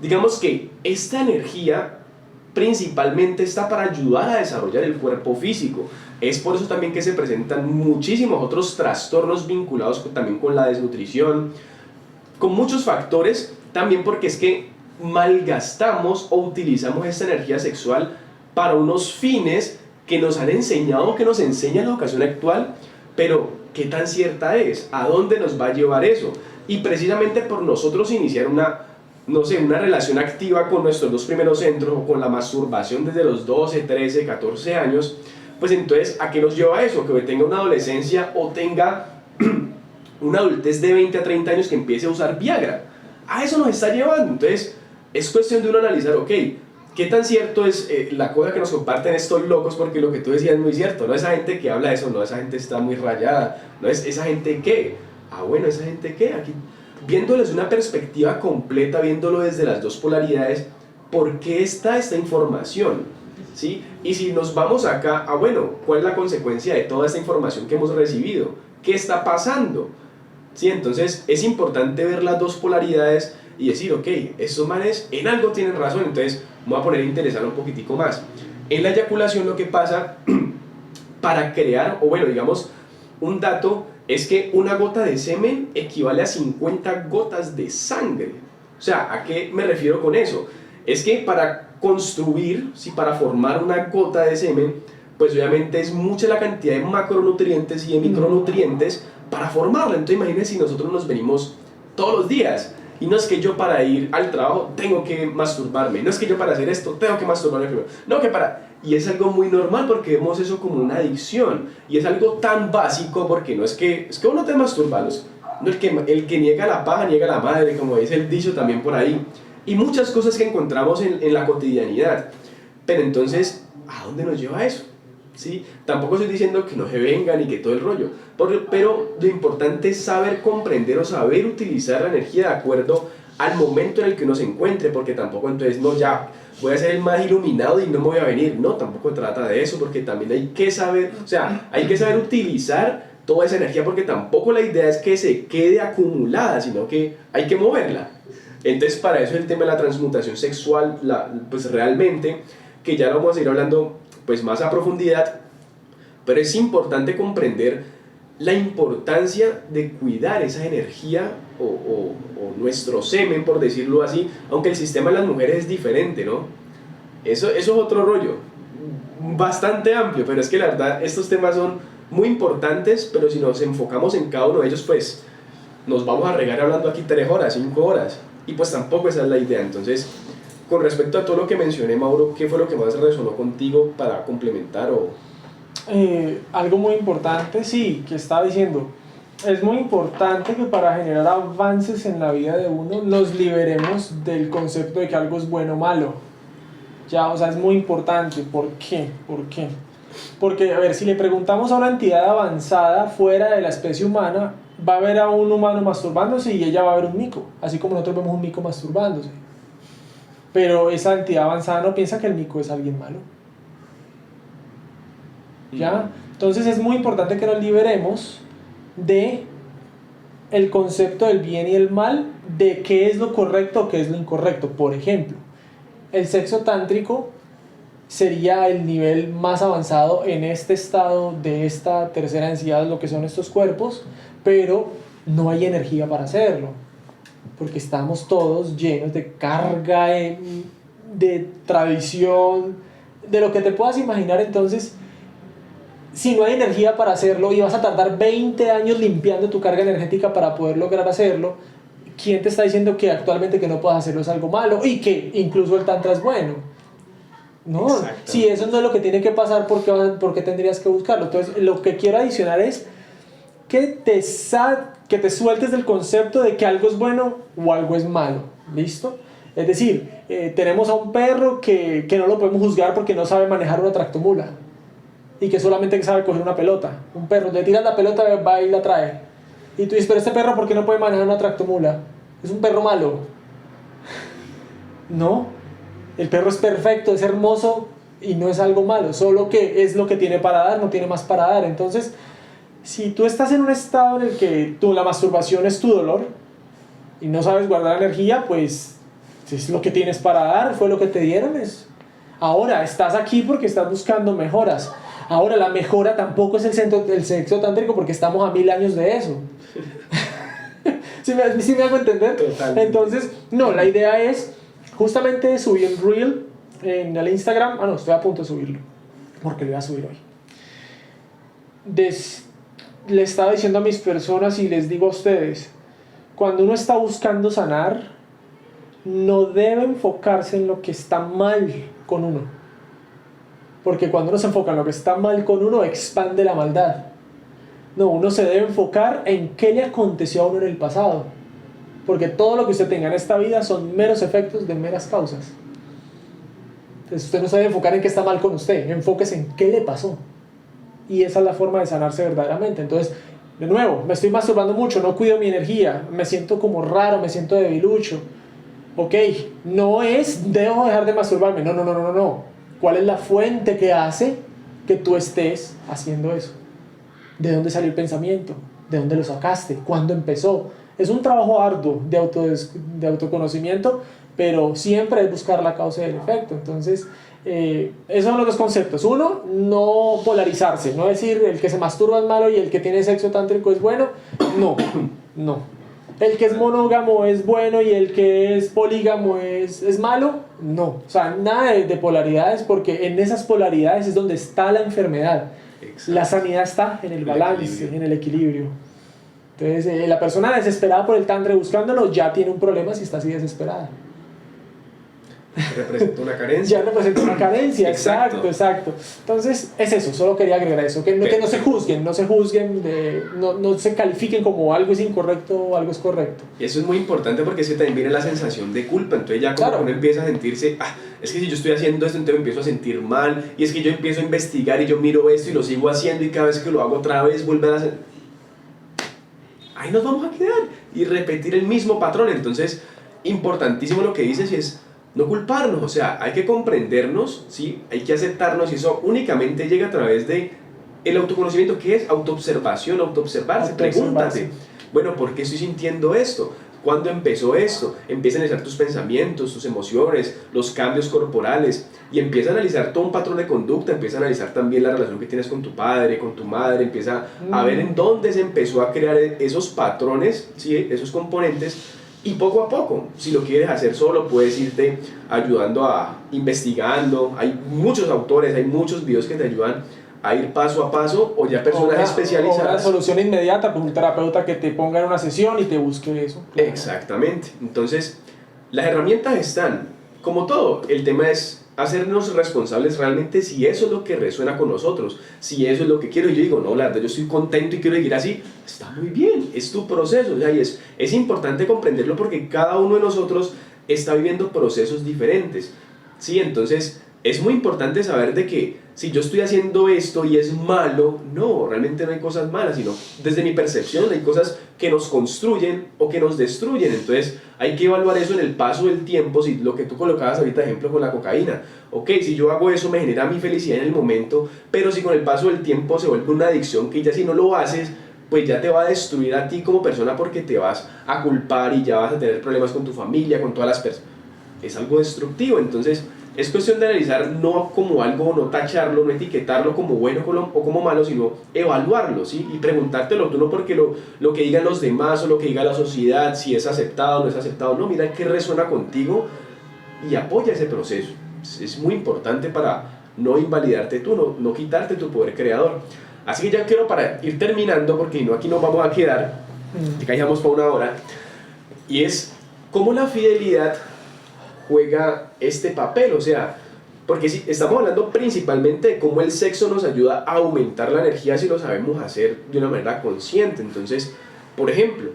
Digamos que esta energía principalmente está para ayudar a desarrollar el cuerpo físico. Es por eso también que se presentan muchísimos otros trastornos vinculados también con la desnutrición, con muchos factores, también porque es que malgastamos o utilizamos esta energía sexual para unos fines que nos han enseñado, que nos enseña la educación actual, pero ¿qué tan cierta es? ¿A dónde nos va a llevar eso? Y precisamente por nosotros iniciar una relación activa con nuestros dos primeros centros, o con la masturbación desde los 12, 13, 14 años, pues entonces, ¿a qué nos lleva eso? Que tenga una adolescencia o tenga una adultez de 20 a 30 años que empiece a usar Viagra. A eso nos está llevando. Entonces, es cuestión de uno analizar, ok, ¿qué tan cierto es la cosa que nos comparten estos locos? Porque lo que tú decías es muy cierto, no esa gente que habla de eso, no, esa gente está muy rayada, no es esa gente que, bueno, esa gente que, aquí, viéndolo desde una perspectiva completa, viéndolo desde las dos polaridades, ¿por qué está esta información? ¿Sí? Y si nos vamos acá, bueno, ¿cuál es la consecuencia de toda esta información que hemos recibido? ¿Qué está pasando? ¿Sí? Entonces es importante ver las dos polaridades y decir, ok, estos manes en algo tienen razón. Entonces me voy a poner a interesar un poquitico más. En la eyaculación lo que pasa para crear, o bueno, digamos, un dato es que una gota de semen equivale a 50 gotas de sangre. O sea, ¿a qué me refiero con eso? Es que para construir, para formar una gota de semen, pues obviamente es mucha la cantidad de macronutrientes y de micronutrientes para formarla. Entonces imagínense si nosotros nos venimos todos los días, y no es que yo para ir al trabajo tengo que masturbarme, no es que yo para hacer esto tengo que masturbarme primero, no, que para... Y es algo muy normal porque vemos eso como una adicción, y es algo tan básico porque no es que uno te masturba, no, el que niega la paja niega la madre, como dice el dicho también por ahí, y muchas cosas que encontramos en la cotidianidad. Pero entonces, ¿a dónde nos lleva eso? ¿Sí? Tampoco estoy diciendo que no se vengan y que todo el rollo, pero lo importante es saber comprender o saber utilizar la energía de acuerdo al momento en el que uno se encuentre, porque tampoco entonces, no, ya voy a ser el más iluminado y no me voy a venir. No, tampoco trata de eso, porque también hay que saber, hay que saber utilizar toda esa energía, porque tampoco la idea es que se quede acumulada, sino que hay que moverla. Entonces para eso el tema de la transmutación sexual, pues realmente, que ya lo vamos a ir hablando pues más a profundidad, pero es importante comprender la importancia de cuidar esa energía o nuestro semen, por decirlo así, aunque el sistema de las mujeres es diferente, ¿no? Eso es otro rollo, bastante amplio, pero es que la verdad estos temas son muy importantes, pero si nos enfocamos en cada uno de ellos, pues nos vamos a regar hablando aquí 3 horas, 5 horas, y pues tampoco esa es la idea. Entonces, con respecto a todo lo que mencioné, Mauro, ¿qué fue lo que más resonó contigo para complementar o...? Algo muy importante, sí, que estaba diciendo, es muy importante que para generar avances en la vida de uno nos liberemos del concepto de que algo es bueno o malo. Ya, o sea, es muy importante. ¿Por qué? ¿Por qué? Porque, a ver, si le preguntamos a una entidad avanzada fuera de la especie humana, va a ver a un humano masturbándose y ella va a ver un mico, así como nosotros vemos un mico masturbándose. Pero esa entidad avanzada no piensa que el mico es alguien malo. ¿Ya? Entonces es muy importante que nos liberemos de el concepto del bien y el mal, de qué es lo correcto o qué es lo incorrecto. Por ejemplo, el sexo tántrico sería el nivel más avanzado en este estado de esta tercera densidad, lo que son estos cuerpos, pero no hay energía para hacerlo, porque estamos todos llenos de carga, de tradición, de lo que te puedas imaginar. Entonces, si no hay energía para hacerlo y vas a tardar 20 años limpiando tu carga energética para poder lograr hacerlo, ¿quién te está diciendo que actualmente que no puedas hacerlo es algo malo y que incluso el tantra es bueno? No, si eso no es lo que tiene que pasar, ¿por qué tendrías que buscarlo? Entonces, lo que quiero adicionar es que te sueltes del concepto de que algo es bueno o algo es malo. ¿Listo? Es decir, tenemos a un perro que no lo podemos juzgar porque no sabe manejar una tractomula y que solamente sabe coger una pelota. Un perro, le tiras la pelota, va y la trae. Y tú dices, pero este perro, ¿por qué no puede manejar una tractomula? Es un perro malo. No, el perro es perfecto, es hermoso y no es algo malo, solo que es lo que tiene para dar, no tiene más para dar. Entonces, si tú estás en un estado en el que la masturbación es tu dolor y no sabes guardar energía, pues es lo que tienes para dar, fue lo que te dieron. Ahora estás aquí porque estás buscando mejoras. Ahora la mejora tampoco es el sexo tántrico, porque estamos a 1000 años de eso. ¿Sí me hago entender? Totalmente. Entonces, no, la idea es justamente subir un reel en el Instagram. No, estoy a punto de subirlo, porque lo voy a subir hoy. Le estaba diciendo a mis personas y les digo a ustedes, cuando uno está buscando sanar, no debe enfocarse en lo que está mal con uno, porque cuando uno se enfoca en lo que está mal con uno, expande la maldad. No, uno se debe enfocar en qué le aconteció a uno en el pasado, porque todo lo que usted tenga en esta vida son meros efectos de meras causas. Entonces usted no se debe enfocar en qué está mal con usted, enfóquese en qué le pasó, y esa es la forma de sanarse verdaderamente. Entonces, de nuevo, me estoy masturbando mucho, no cuido mi energía, me siento como raro, me siento debilucho. Ok, no es debo dejar de masturbarme, no. ¿Cuál es la fuente que hace que tú estés haciendo eso? ¿De dónde salió el pensamiento? ¿De dónde lo sacaste? ¿Cuándo empezó? Es un trabajo arduo de autoconocimiento, pero siempre es buscar la causa y el efecto. Entonces, esos son los dos conceptos. Uno, no polarizarse, no decir el que se masturba es malo y el que tiene sexo tántrico es bueno. No. El que es monógamo es bueno y el que es polígamo es malo. No. O sea, nada de polaridades, porque en esas polaridades es donde está la enfermedad. Exacto. La sanidad está en el balance, en el equilibrio. Entonces, la persona desesperada por el tantra buscándolo ya tiene un problema si está así desesperada. Representa una carencia. Ya representa una carencia, exacto. Entonces, es eso, solo quería agregar eso, que no se juzguen, no se califiquen como algo es incorrecto o algo es correcto. Y eso es muy importante, porque es que también viene la sensación de culpa. Entonces ya como uno empieza a sentirse, es que si yo estoy haciendo esto, entonces me empiezo a sentir mal, y es que yo empiezo a investigar y yo miro esto y lo sigo haciendo, y cada vez que lo hago otra vez vuelve a hacer... Ahí nos vamos a quedar y repetir el mismo patrón. Entonces, importantísimo lo que dices, y es no culparnos. O sea, hay que comprendernos, ¿sí? Hay que aceptarnos, y eso únicamente llega a través de el autoconocimiento, que es autoobservación, autoobservarse. Pregúntate, bueno, ¿por qué estoy sintiendo esto? ¿Cuándo empezó esto? Empieza a analizar tus pensamientos, tus emociones, los cambios corporales, y empieza a analizar todo un patrón de conducta. Empieza a analizar también la relación que tienes con tu padre, con tu madre. Empieza a ver en dónde se empezó a crear esos patrones, ¿sí? Esos componentes. Y poco a poco, si lo quieres hacer solo, puedes irte ayudando investigando. Hay muchos autores, hay muchos videos que te ayudan a ir paso a paso, o ya personas especializadas. Una solución inmediata, con un terapeuta que te ponga en una sesión y te busque eso. Claro. Exactamente. Entonces, las herramientas están. como todo, el tema es hacernos responsables realmente si eso es lo que resuena con nosotros, si eso es lo que quiero. Y yo digo, no, la verdad, yo estoy contento y quiero seguir así. Está muy bien, es tu proceso. O sea, y es importante comprenderlo porque cada uno de nosotros está viviendo procesos diferentes. ¿Sí? Entonces, es muy importante saber de que si yo estoy haciendo esto y es malo, no, realmente no hay cosas malas, sino desde mi percepción hay cosas que nos construyen o que nos destruyen. Entonces hay que evaluar eso en el paso del tiempo. Si lo que tú colocabas ahorita, ejemplo, con la cocaína, ok, si yo hago eso me genera mi felicidad en el momento, pero si con el paso del tiempo se vuelve una adicción que ya si no lo haces, pues ya te va a destruir a ti como persona porque te vas a culpar y ya vas a tener problemas con tu familia, con todas las personas. Es algo destructivo. Entonces es cuestión de analizar no como algo, no tacharlo, no etiquetarlo como bueno o como malo, sino evaluarlo, ¿sí? Y preguntártelo tú, no porque lo que digan los demás o lo que diga la sociedad, si es aceptado o no es aceptado, no, mira qué resuena contigo y apoya ese proceso. Es muy importante para no invalidarte tú, no quitarte tu poder creador. Así que ya quiero para ir terminando, porque no, aquí nos vamos a quedar, que callamos por una hora, y es cómo la fidelidad juega este papel. O sea, porque si estamos hablando principalmente de cómo el sexo nos ayuda a aumentar la energía si lo sabemos hacer de una manera consciente. Entonces, por ejemplo,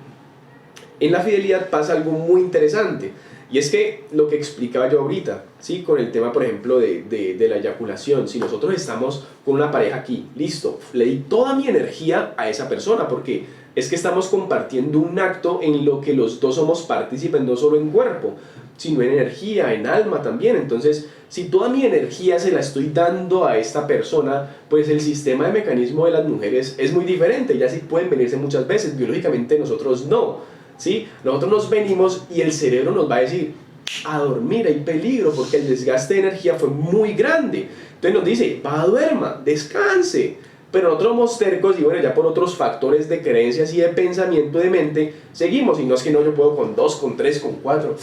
en la fidelidad pasa algo muy interesante, y es que lo que explicaba yo ahorita, ¿sí? Con el tema, por ejemplo, de la eyaculación. Si nosotros estamos con una pareja aquí, listo, le di toda mi energía a esa persona, porque es que estamos compartiendo un acto en lo que los dos somos partícipes, no solo en cuerpo, sino en energía, en alma también. Entonces, si toda mi energía se la estoy dando a esta persona, pues el sistema de mecanismo de las mujeres es muy diferente. Ellas sí pueden venirse muchas veces, biológicamente nosotros no. ¿Sí? Nosotros nos venimos y el cerebro nos va a decir, a dormir, hay peligro, porque el desgaste de energía fue muy grande. Entonces nos dice, va, duerma, descanse. Pero nosotros somos tercos y bueno, ya por otros factores de creencias y de pensamiento de mente, seguimos. Y no es que no, yo puedo con 2, con 3, con 4.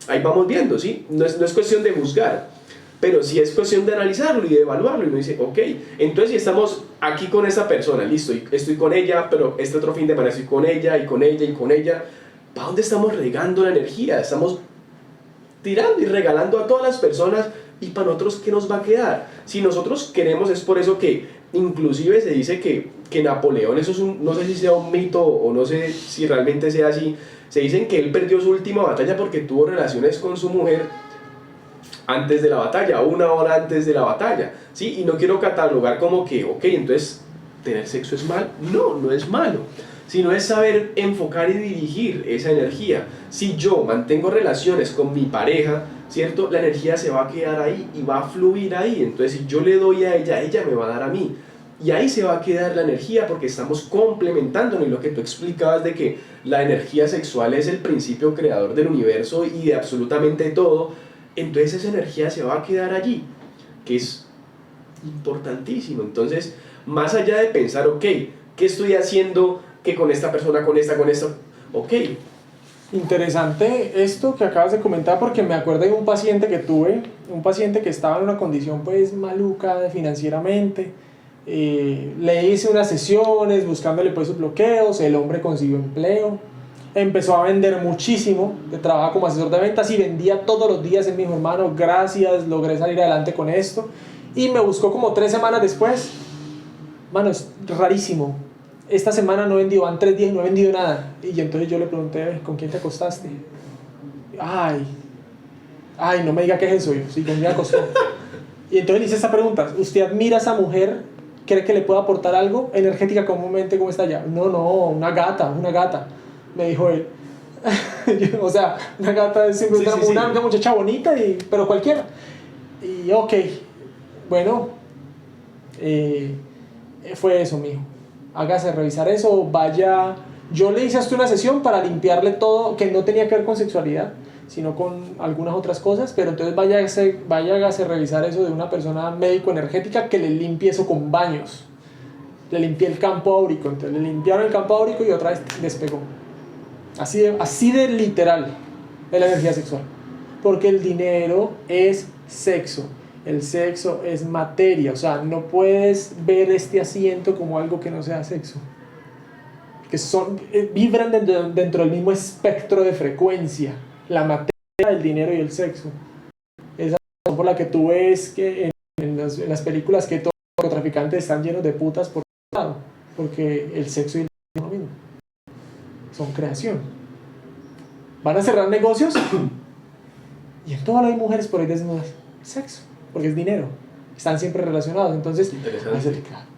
Ahí vamos viendo, ¿sí? No es cuestión de juzgar, pero sí es cuestión de analizarlo y de evaluarlo. Y uno dice, ok, entonces si estamos aquí con esta persona, listo, estoy con ella, pero este otro fin de semana estoy con ella y con ella y con ella, ¿para dónde estamos regando la energía? Estamos tirando y regalando a todas las personas, y para nosotros, ¿qué nos va a quedar? Si nosotros queremos, es por eso que inclusive se dice que Napoleón, eso es no sé si sea un mito o no sé si realmente sea así, se dicen que él perdió su última batalla porque tuvo relaciones con su mujer antes de la batalla, una hora antes de la batalla, ¿sí? Y no quiero catalogar como que, ok, entonces, ¿tener sexo es mal? No, no es malo, sino es saber enfocar y dirigir esa energía. Si yo mantengo relaciones con mi pareja, ¿cierto? La energía se va a quedar ahí y va a fluir ahí. Entonces, si yo le doy a ella me va a dar a mí. Y ahí se va a quedar la energía porque estamos complementándonos. Y lo que tú explicabas de que la energía sexual es el principio creador del universo y de absolutamente todo, entonces esa energía se va a quedar allí, que es importantísimo. Entonces, más allá de pensar, ok, ¿qué estoy haciendo que con esta persona, con esta, ok. Interesante esto que acabas de comentar, porque me acuerdo de un paciente que tuve, un paciente que estaba en una condición pues maluca financieramente. Le hice unas sesiones buscándole pues sus bloqueos, el hombre consiguió empleo, empezó a vender muchísimo, trabaja como asesor de ventas y vendía todos los días. Él me dijo, hermano, gracias, logré salir adelante con esto. Y me buscó como 3 semanas después. Mano, es rarísimo, esta semana no he vendido, van 3 días y no he vendido nada. Y entonces yo le pregunté, ¿con quién te acostaste? Ay, no me diga que es eso. Yo, sí, ¿con quién me acostó? Y entonces le hice esta pregunta, ¿usted admira a esa mujer? ¿Cree que le puede aportar algo? Energética, comúnmente, ¿cómo está ella? No, una gata, me dijo él. O sea, una gata es simplemente una muchacha bonita, pero cualquiera. Y ok, bueno, fue eso, mijo. Hágase revisar eso, vaya. Yo le hice hasta una sesión para limpiarle todo, que no tenía que ver con sexualidad, sino con algunas otras cosas, pero entonces hágase revisar eso de una persona médico-energética que le limpie eso con baños. Le limpié el campo áurico, entonces le limpiaron el campo áurico y otra vez despegó. Así de literal es la energía sexual. Porque el dinero es sexo, el sexo es materia, o sea, no puedes ver este asiento como algo que no sea sexo. Que vibran dentro del mismo espectro de frecuencia. La materia el dinero y el sexo. Esa es la razón por la que tú ves que en las películas que todos los narcotraficantes están llenos de putas por todo lado, porque el sexo y el dinero es lo mismo. Son creación. Van a cerrar negocios y en todo hay mujeres por ahí desnudas. Sexo, porque es dinero. Están siempre relacionados. Entonces,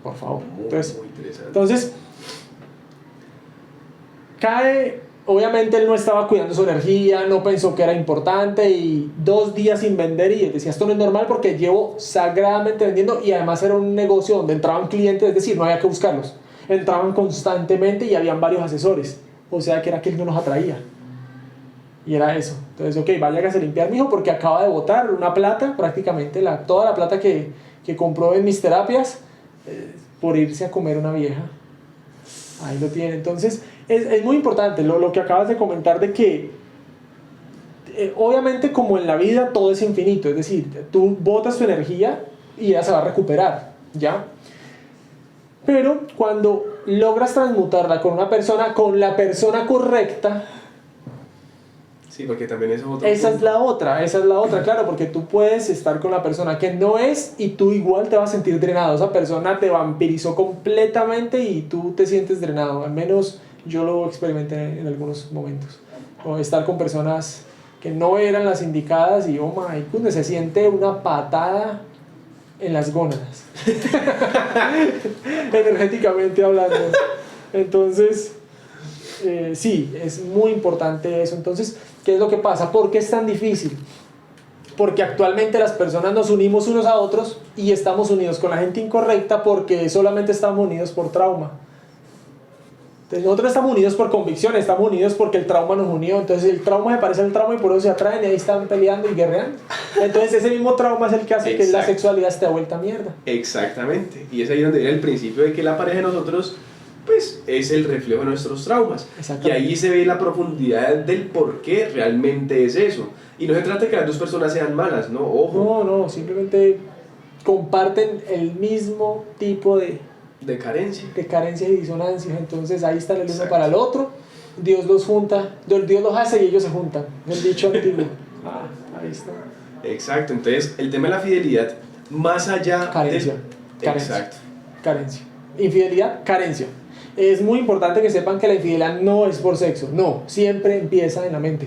por favor. Muy interesante. Entonces, cae. Obviamente él no estaba cuidando su energía, no pensó que era importante y 2 días sin vender y él decía, esto no es normal porque llevo sagradamente vendiendo y además era un negocio donde entraban clientes, es decir, no había que buscarlos. Entraban constantemente y habían varios asesores, o sea que era que él no los atraía. Y era eso. Entonces, ok, vaya a limpiar, mijo, porque acaba de botar una plata, prácticamente toda la plata que compró en mis terapias, por irse a comer una vieja. Ahí lo tiene. Entonces, es muy importante lo que acabas de comentar de que, obviamente, como en la vida, todo es infinito. Es decir, tú botas tu energía y ella se va a recuperar, ¿ya? Pero cuando logras transmutarla con una persona, con la persona correcta. Sí, porque también es otro esa punto. es la otra, claro, porque tú puedes estar con la persona que no es y tú igual te vas a sentir drenado. Esa persona te vampirizó completamente y tú te sientes drenado. Al menos yo lo experimenté en algunos momentos. O estar con personas que no eran las indicadas y oh my goodness, se siente una patada en las gónadas. Energéticamente hablando. Entonces, sí, es muy importante eso. Entonces, ¿qué es lo que pasa? ¿Por qué es tan difícil? Porque actualmente las personas nos unimos unos a otros y estamos unidos con la gente incorrecta porque solamente estamos unidos por trauma. Entonces, nosotros estamos unidos por convicción, estamos unidos porque el trauma nos unió. Entonces el trauma se parece al trauma y por eso se atraen y ahí están peleando y guerreando. Entonces ese mismo trauma es el que hace que la sexualidad esté vuelta a mierda. Exactamente. Y es ahí donde viene el principio de que la pareja de nosotros pues es el reflejo de nuestros traumas. Y ahí se ve la profundidad del por qué realmente es eso. Y no se trata de que las dos personas sean malas, ¿no? Ojo. No, simplemente comparten el mismo tipo de carencias y disonancias. Entonces ahí están el uno para el otro. Dios los junta, Dios los hace y ellos se juntan. El dicho antiguo. Ahí está. Exacto. Entonces el tema de la fidelidad, más allá carencia. Exacto. Carencia. Infidelidad, carencia. Es muy importante que sepan que la infidelidad no es por sexo, no, siempre empieza en la mente.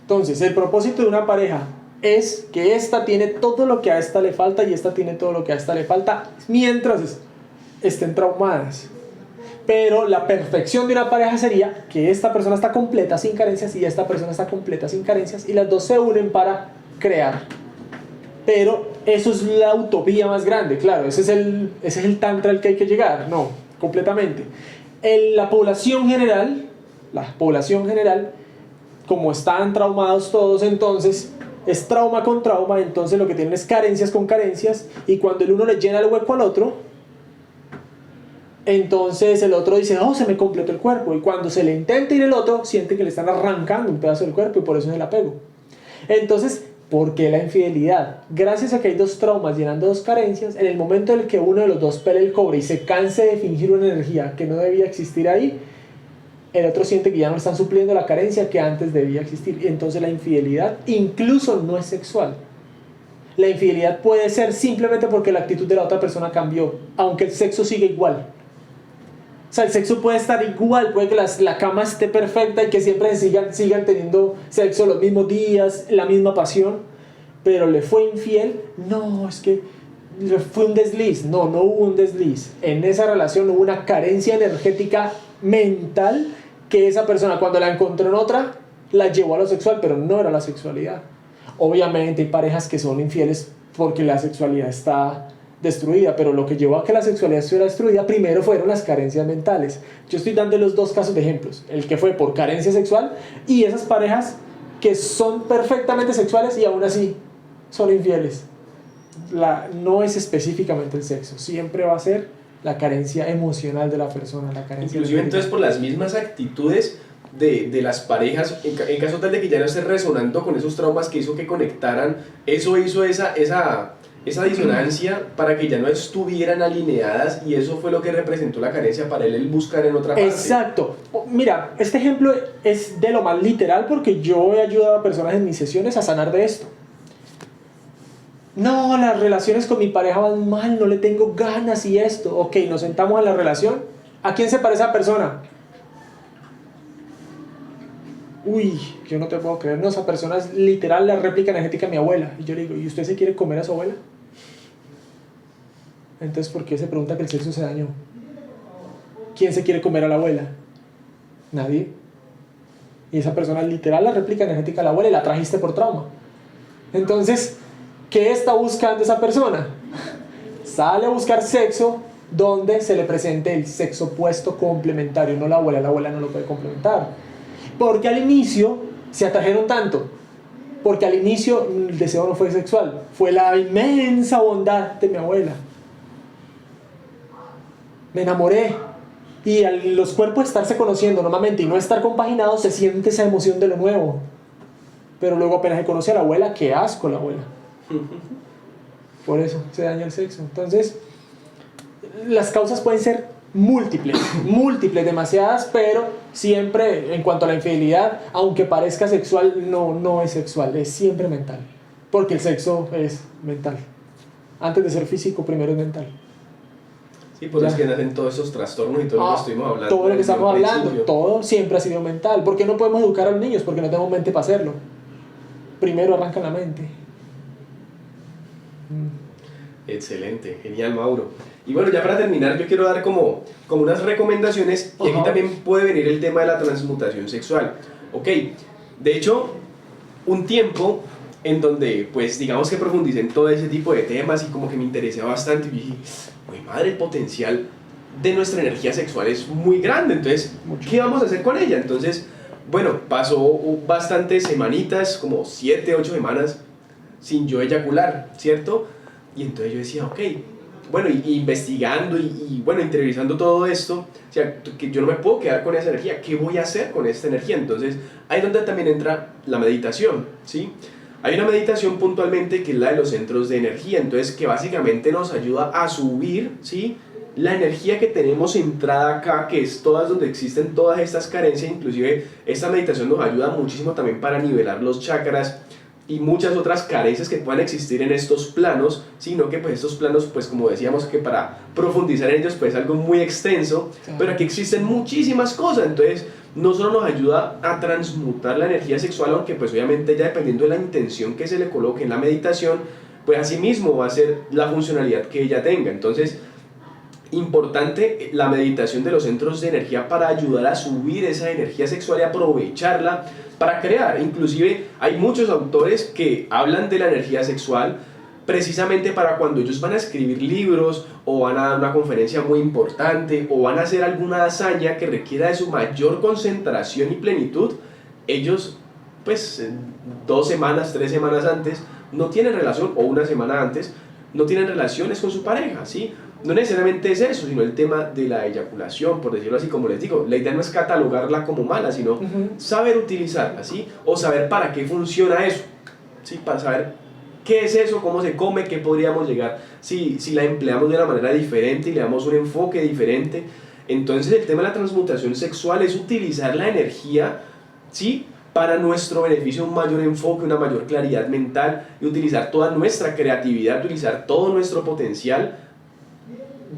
Entonces, el propósito de una pareja es que esta tiene todo lo que a esta le falta y esta tiene todo lo que a esta le falta mientras estén traumadas. Pero la perfección de una pareja sería que esta persona está completa sin carencias y esta persona está completa sin carencias y las dos se unen para crear. Pero eso es la utopía más grande, claro, ese es el tantra al que hay que llegar, no, completamente. La población general, como están traumados todos, entonces es trauma con trauma, entonces lo que tienen es carencias con carencias, y cuando el uno le llena el hueco al otro, entonces el otro dice, oh, se me completó el cuerpo, y cuando se le intenta ir el otro, siente que le están arrancando un pedazo del cuerpo y por eso es el apego. Entonces, ¿por qué la infidelidad? Gracias a que hay dos traumas llenando dos carencias, en el momento en el que uno de los dos pele el cobre y se canse de fingir una energía que no debía existir ahí, el otro siente que ya no están supliendo la carencia que antes debía existir. Y entonces la infidelidad incluso no es sexual. La infidelidad puede ser simplemente porque la actitud de la otra persona cambió, aunque el sexo sigue igual. O sea, el sexo puede estar igual, puede que la cama esté perfecta y que siempre sigan teniendo sexo los mismos días, la misma pasión, pero le fue infiel. No, es que fue un desliz. No hubo un desliz. En esa relación hubo una carencia energética mental que esa persona, cuando la encontró en otra, la llevó a lo sexual, pero no era la sexualidad. Obviamente hay parejas que son infieles porque la sexualidad está destruida, pero lo que llevó a que la sexualidad estuviera destruida primero fueron las carencias mentales. Yo estoy dando los dos casos de ejemplos, el que fue por carencia sexual y esas parejas que son perfectamente sexuales y aún así son infieles. No es específicamente el sexo, siempre va a ser la carencia emocional de la persona, la carencia inclusive entonces por las mismas actitudes de las parejas, en caso tal de que ya no esté resonando con esos traumas que hizo que conectaran, eso hizo esa esa disonancia para que ya no estuvieran alineadas, y eso fue lo que representó la carencia para él, el buscar en otra parte. Exacto. Mira, este ejemplo es de lo más literal porque yo he ayudado a personas en mis sesiones a sanar de esto. No, las relaciones con mi pareja van mal, no le tengo ganas y esto. Ok, nos sentamos en la relación. ¿A quién se parece esa persona? Uy, yo no te puedo creer. No, esa persona es literal la réplica energética de mi abuela. Y yo le digo, ¿y usted se quiere comer a su abuela? Entonces, ¿por qué se pregunta que el sexo se dañó? ¿Quién se quiere comer a la abuela? Nadie. Y esa persona es literal la réplica energética de la abuela y la trajiste por trauma. Entonces, ¿qué está buscando esa persona? Sale a buscar sexo donde se le presente el sexo opuesto complementario, no la abuela no lo puede complementar. Porque al inicio se atrajeron tanto, porque al inicio el deseo no fue sexual, fue la inmensa bondad de mi abuela. Me enamoré, y al los cuerpos estarse conociendo normalmente y no estar compaginados, se siente esa emoción de lo nuevo. Pero luego apenas se conoce a la abuela, qué asco la abuela. Por eso se daña el sexo. Entonces, las causas pueden ser múltiples, demasiadas, pero siempre en cuanto a la infidelidad, aunque parezca sexual, no es sexual, es siempre mental. Porque el sexo es mental. Antes de ser físico, primero es mental. Sí, por eso es que nacen todos esos trastornos y todo lo que estuvimos hablando. Todo lo que estamos hablando, todo siempre ha sido mental. ¿Por qué no podemos educar a los niños? Porque no tenemos mente para hacerlo. Primero arranca la mente. Excelente, genial, Mauro. Y bueno, ya para terminar, yo quiero dar como unas recomendaciones, y aquí también puede venir el tema de la transmutación sexual. Ok, de hecho, un tiempo en donde, pues, digamos que profundicé en todo ese tipo de temas y como que me interesé bastante, y dije, uy, madre, el potencial de nuestra energía sexual es muy grande, entonces, ¿qué vamos a hacer con ella? Entonces, bueno, pasó bastantes semanitas, como 7, 8 semanas, sin yo eyacular, ¿cierto? Y entonces yo decía, ok, bueno, y investigando y bueno, interiorizando todo esto, o sea, que yo no me puedo quedar con esa energía, ¿qué voy a hacer con esta energía? Entonces, ahí es donde también entra la meditación, ¿sí? Hay una meditación puntualmente que es la de los centros de energía, entonces que básicamente nos ayuda a subir, ¿sí?, la energía que tenemos centrada acá, que es todas donde existen todas estas carencias. Inclusive esta meditación nos ayuda muchísimo también para nivelar los chakras y muchas otras carencias que puedan existir en estos planos, sino que pues estos planos, pues como decíamos, que para profundizar en ellos pues es algo muy extenso, pero aquí existen muchísimas cosas. Entonces no solo nos ayuda a transmutar la energía sexual, aunque pues obviamente ya dependiendo de la intención que se le coloque en la meditación, pues así mismo va a ser la funcionalidad que ella tenga. Entonces, importante la meditación de los centros de energía para ayudar a subir esa energía sexual y aprovecharla para crear. Inclusive hay muchos autores que hablan de la energía sexual precisamente para cuando ellos van a escribir libros o van a dar una conferencia muy importante o van a hacer alguna hazaña que requiera de su mayor concentración y plenitud. Ellos pues 2 semanas, 3 semanas antes no tienen relación, o una semana antes no tienen relaciones con su pareja, ¿sí? No necesariamente es eso, sino el tema de la eyaculación, por decirlo así. Como les digo, la idea no es catalogarla como mala, sino saber utilizarla, ¿sí? O saber para qué funciona eso, ¿sí? Para saber qué es eso, cómo se come, qué podríamos llegar si la empleamos de una manera diferente y le damos un enfoque diferente. Entonces el tema de la transmutación sexual es utilizar la energía, ¿sí?, para nuestro beneficio, un mayor enfoque, una mayor claridad mental, y utilizar toda nuestra creatividad, utilizar todo nuestro potencial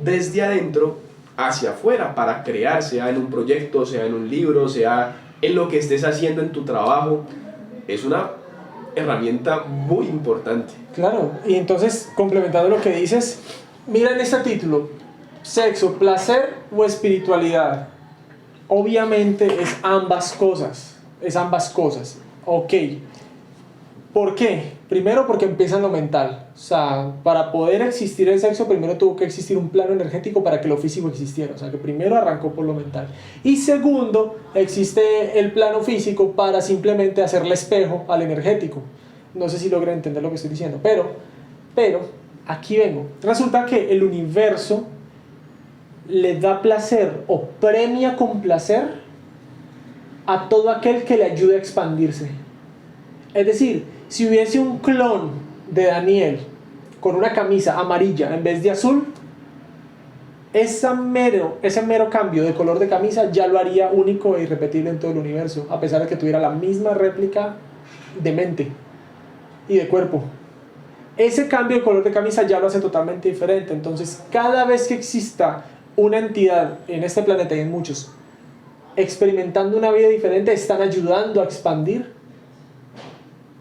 desde adentro hacia afuera para crear, sea en un proyecto, sea en un libro, sea en lo que estés haciendo en tu trabajo. Es una herramienta muy importante. Claro, y entonces, complementando lo que dices, mira en este título: sexo, placer o espiritualidad. Obviamente es ambas cosas. Ok. ¿Por qué? Primero, porque empieza en lo mental. O sea, para poder existir el sexo, primero tuvo que existir un plano energético para que lo físico existiera. O sea, que primero arrancó por lo mental. Y segundo, existe el plano físico para simplemente hacerle espejo al energético. No sé si logran entender lo que estoy diciendo, pero aquí vengo. Resulta que el universo le da placer o premia con placer a todo aquel que le ayude a expandirse. Es decir, si hubiese un clon de Daniel con una camisa amarilla en vez de azul, ese mero cambio de color de camisa ya lo haría único e irrepetible en todo el universo, a pesar de que tuviera la misma réplica de mente y de cuerpo. Ese cambio de color de camisa ya lo hace totalmente diferente. Entonces, cada vez que exista una entidad en este planeta y en muchos experimentando una vida diferente, están ayudando a expandir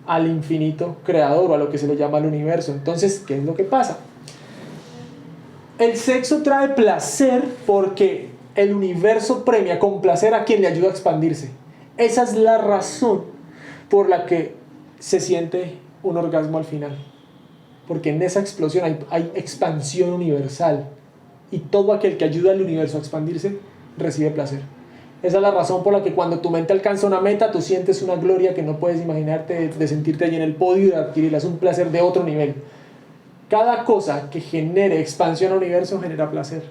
al infinito creador, o a lo que se le llama el universo. Entonces, ¿qué es lo que pasa? El sexo trae placer porque el universo premia con placer a quien le ayuda a expandirse. Esa es la razón por la que se siente un orgasmo al final, porque en esa explosión hay expansión universal, y todo aquel que ayuda al universo a expandirse recibe placer. Esa es la razón por la que cuando tu mente alcanza una meta, tú sientes una gloria que no puedes imaginarte, de sentirte allí en el podio y de adquirirla. Es un placer de otro nivel. Cada cosa que genere expansión al universo genera placer.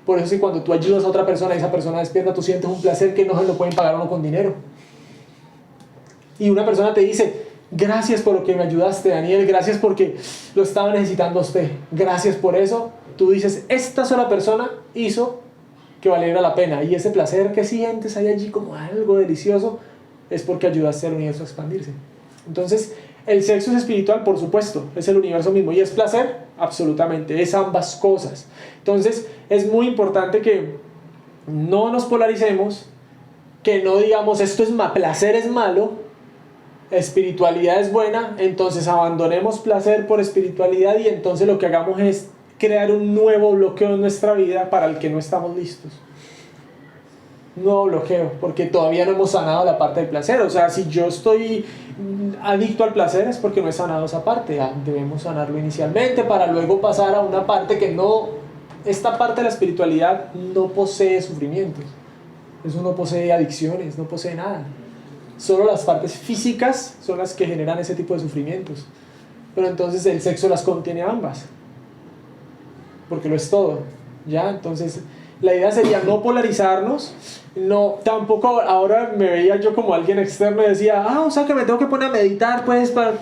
Por eso es que cuando tú ayudas a otra persona y esa persona despierta, tú sientes un placer que no se lo pueden pagar a uno con dinero. Y una persona te dice: gracias por lo que me ayudaste, Daniel, gracias porque lo estaba necesitando usted, gracias por eso. Tú dices: esta sola persona hizo que valiera la pena, y ese placer que sientes ahí allí como algo delicioso es porque ayudaste al universo a expandirse. Entonces, el sexo es espiritual, por supuesto, es el universo mismo. ¿Y es placer? Absolutamente, es ambas cosas. Entonces, es muy importante que no nos polaricemos, que no digamos esto es placer es malo, espiritualidad es buena, entonces abandonemos placer por espiritualidad, y entonces lo que hagamos es crear un nuevo bloqueo en nuestra vida para el que no estamos listos. Nuevo bloqueo, porque todavía no hemos sanado la parte del placer. O sea, si yo estoy adicto al placer es porque no he sanado esa parte. Debemos sanarlo inicialmente para luego pasar a una parte que no... Esta parte de la espiritualidad no posee sufrimientos. Eso no posee adicciones, no posee nada. Solo las partes físicas son las que generan ese tipo de sufrimientos. Pero entonces el sexo las contiene ambas, porque lo es todo, ¿ya? Entonces la idea sería no polarizarnos. No, tampoco ahora me veía yo como alguien externo y decía: o sea que me tengo que poner a meditar pues para...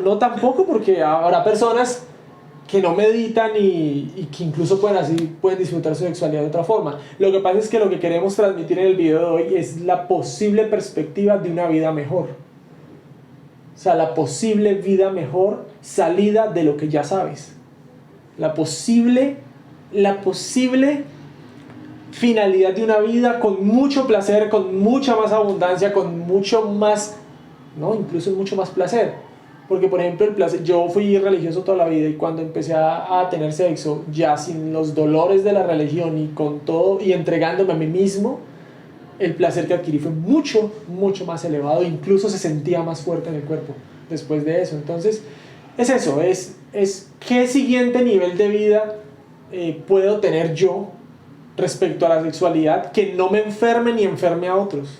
no tampoco, porque habrá personas que no meditan y que incluso pueden disfrutar su sexualidad de otra forma. Lo que pasa es que lo que queremos transmitir en el video de hoy es la posible perspectiva de una vida mejor. O sea, la posible vida mejor salida de lo que ya sabes. La posible finalidad de una vida con mucho placer, con mucha más abundancia, con mucho más, ¿no? Incluso mucho más placer. Porque, por ejemplo, el placer, yo fui religioso toda la vida, y cuando empecé a tener sexo, ya sin los dolores de la religión y con todo, y entregándome a mí mismo, el placer que adquirí fue mucho, mucho más elevado, incluso se sentía más fuerte en el cuerpo después de eso. Entonces, es eso, es qué siguiente nivel de vida puedo tener yo respecto a la sexualidad que no me enferme ni enferme a otros.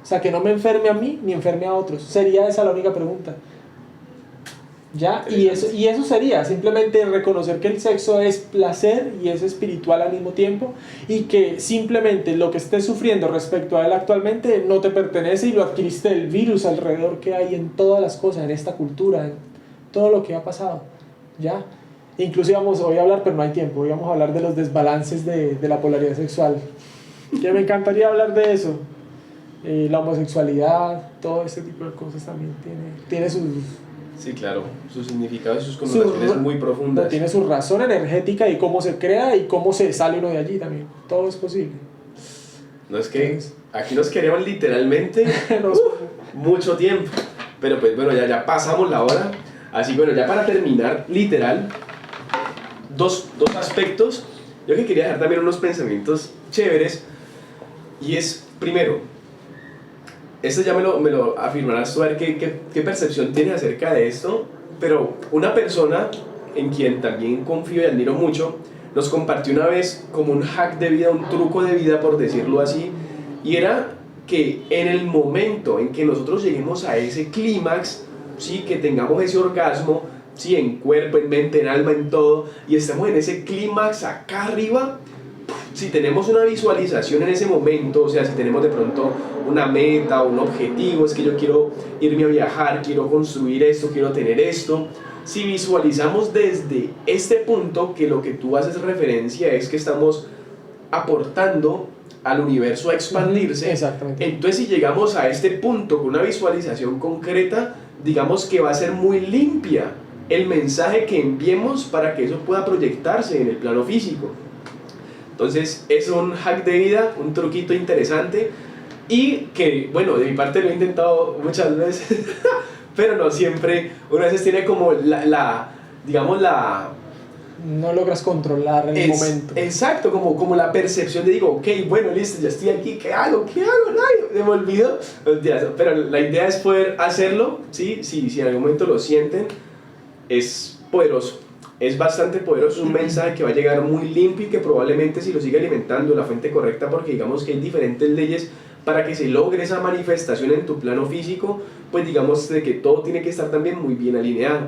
O sea, que no me enferme a mí ni enferme a otros. Sería esa la única pregunta. ¿Ya? Y eso sería simplemente reconocer que el sexo es placer y es espiritual al mismo tiempo, y que simplemente lo que estés sufriendo respecto a él actualmente no te pertenece y lo adquiriste del virus alrededor que hay en todas las cosas, en esta cultura, en todo lo que ha pasado. ¿Ya? Incluso hoy a hablar, pero no hay tiempo, hoy vamos a hablar de los desbalances de la polaridad sexual, que me encantaría hablar de eso. La homosexualidad, todo ese tipo de cosas también tiene sus... Sí, claro, sus significados y sus connotaciones muy profundas. Tiene su razón energética y cómo se crea y cómo se sale uno de allí también. Todo es posible. No, es que aquí nos queremos literalmente mucho tiempo. Pero pues bueno, ya pasamos la hora. Así bueno, ya para terminar, literal, dos aspectos. Yo que quería dejar también unos pensamientos chéveres. Y es, primero, esto ya me lo afirmarás tú, a ver qué percepción tienes acerca de esto, pero una persona en quien también confío y admiro mucho nos compartió una vez como un hack de vida, un truco de vida, por decirlo así, y era que en el momento en que nosotros lleguemos a ese clímax, ¿sí? Que tengamos ese orgasmo, ¿sí? En cuerpo, en mente, en alma, en todo, y estamos en ese clímax acá arriba, si tenemos una visualización en ese momento, o sea, si tenemos de pronto una meta o un objetivo, es que yo quiero irme a viajar, quiero construir esto, quiero tener esto, si visualizamos desde este punto que lo que tú haces referencia es que estamos aportando al universo a expandirse, Exactamente. entonces si llegamos a este punto con una visualización concreta, digamos que va a ser muy limpia el mensaje que enviemos para que eso pueda proyectarse en el plano físico. Entonces es un hack de vida, un truquito interesante y que, bueno, de mi parte lo he intentado muchas veces, pero no siempre, una vez tiene como digamos No logras controlar en el momento. Exacto, como la percepción de digo, ok, bueno, listo, ya estoy aquí, ¿qué hago? No, se me olvidó. Pero la idea es poder hacerlo, ¿sí? Si en algún momento lo sienten, es poderoso. Es bastante poderoso, un mensaje que va a llegar muy limpio y que probablemente si lo sigue alimentando la fuente correcta, porque digamos que hay diferentes leyes para que se logre esa manifestación en tu plano físico, pues digamos de que todo tiene que estar también muy bien alineado.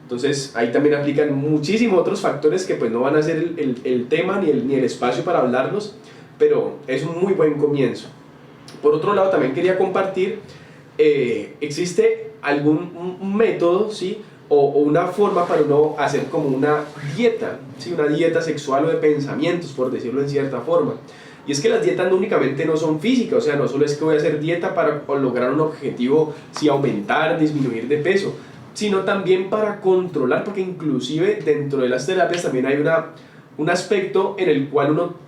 Entonces ahí también aplican muchísimos otros factores que pues no van a ser el tema ni el espacio para hablarlos, pero es un muy buen comienzo. Por otro lado también quería compartir, existe algún un método, ¿sí? O una forma para uno hacer como una dieta, ¿sí? Una dieta sexual o de pensamientos, por decirlo en cierta forma. Y es que las dietas no únicamente no son físicas, o sea, no solo es que voy a hacer dieta para lograr un objetivo, si aumentar, disminuir de peso, sino también para controlar, porque inclusive dentro de las terapias también hay un aspecto en el cual uno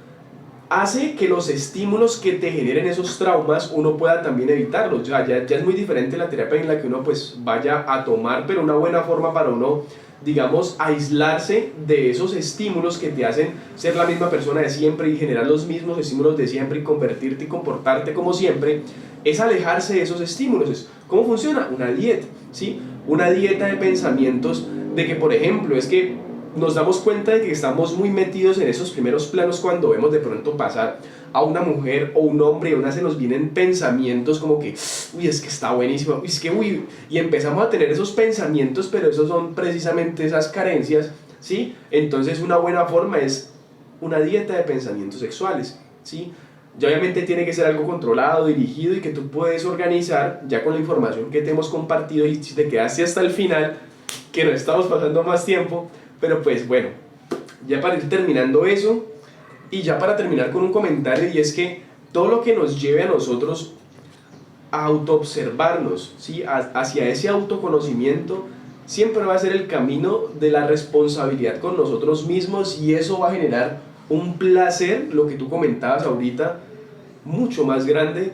hace que los estímulos que te generen esos traumas uno pueda también evitarlos. Ya es muy diferente la terapia en la que uno pues vaya a tomar, pero una buena forma para uno, digamos, aislarse de esos estímulos que te hacen ser la misma persona de siempre y generar los mismos estímulos de siempre y convertirte y comportarte como siempre, es alejarse de esos estímulos. ¿Cómo funciona? Una dieta, ¿sí? Una dieta de pensamientos de que, por ejemplo, es que nos damos cuenta de que estamos muy metidos en esos primeros planos cuando vemos de pronto pasar a una mujer o un hombre y a una se nos vienen pensamientos como que, uy, es que está buenísimo, uy, es que, uy, y empezamos a tener esos pensamientos, pero esos son precisamente esas carencias, ¿sí? Entonces una buena forma es una dieta de pensamientos sexuales, ¿sí? Y obviamente tiene que ser algo controlado, dirigido y que tú puedes organizar ya con la información que te hemos compartido y si te quedaste hasta el final, que no estamos pasando más tiempo. Pero pues bueno, ya para ir terminando eso y ya para terminar con un comentario, y es que todo lo que nos lleve a nosotros a autoobservarnos, ¿sí? Hacia ese autoconocimiento, siempre va a ser el camino de la responsabilidad con nosotros mismos y eso va a generar un placer, lo que tú comentabas ahorita, mucho más grande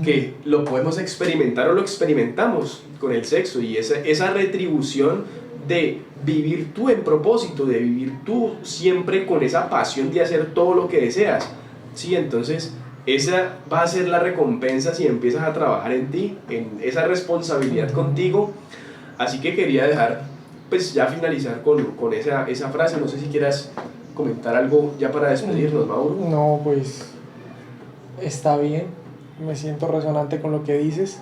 que lo podemos experimentar o lo experimentamos con el sexo y esa retribución de vivir tú en propósito, de vivir tú siempre con esa pasión de hacer todo lo que deseas, ¿sí? Entonces esa va a ser la recompensa si empiezas a trabajar en ti, en esa responsabilidad contigo. Así que quería dejar, pues ya finalizar con esa frase. No sé si quieras comentar algo ya para despedirnos, Mauro. No, pues está bien, me siento resonante con lo que dices.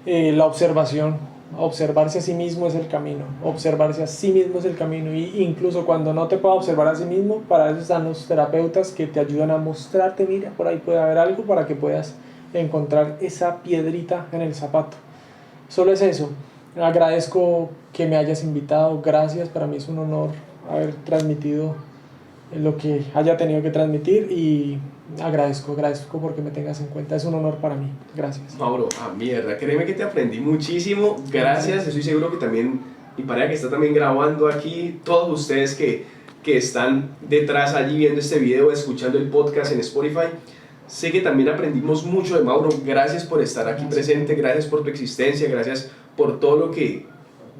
La observación, observarse a sí mismo es el camino, observarse a sí mismo es el camino, y incluso cuando no te puedas observar a sí mismo, para eso están los terapeutas que te ayudan a mostrarte, mira, por ahí puede haber algo para que puedas encontrar esa piedrita en el zapato. Solo es eso. Agradezco que me hayas invitado, gracias, para mí es un honor haber transmitido lo que haya tenido que transmitir y agradezco porque me tengas en cuenta, es un honor para mí, gracias. Mauro, mierda, créeme que te aprendí muchísimo, gracias, estoy seguro que también mi pareja que está también grabando aquí, todos ustedes que están detrás allí viendo este video, escuchando el podcast en Spotify, sé que también aprendimos mucho de Mauro, gracias por estar aquí presente, gracias por tu existencia, gracias por todo lo que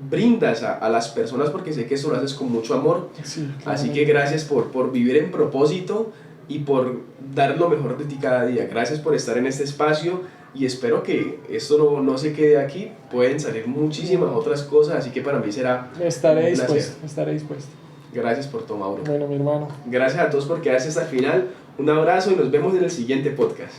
brindas a las personas, porque sé que eso lo haces con mucho amor, sí, así que gracias por vivir en propósito y por dar lo mejor de ti cada día. Gracias por estar en este espacio y espero que esto no se quede aquí, pueden salir muchísimas otras cosas, así que para mí será estaré dispuesto. Gracias por todo, Mauro. Bueno, mi hermano. Gracias a todos por quedarse hasta el final, un abrazo y nos vemos en el siguiente podcast.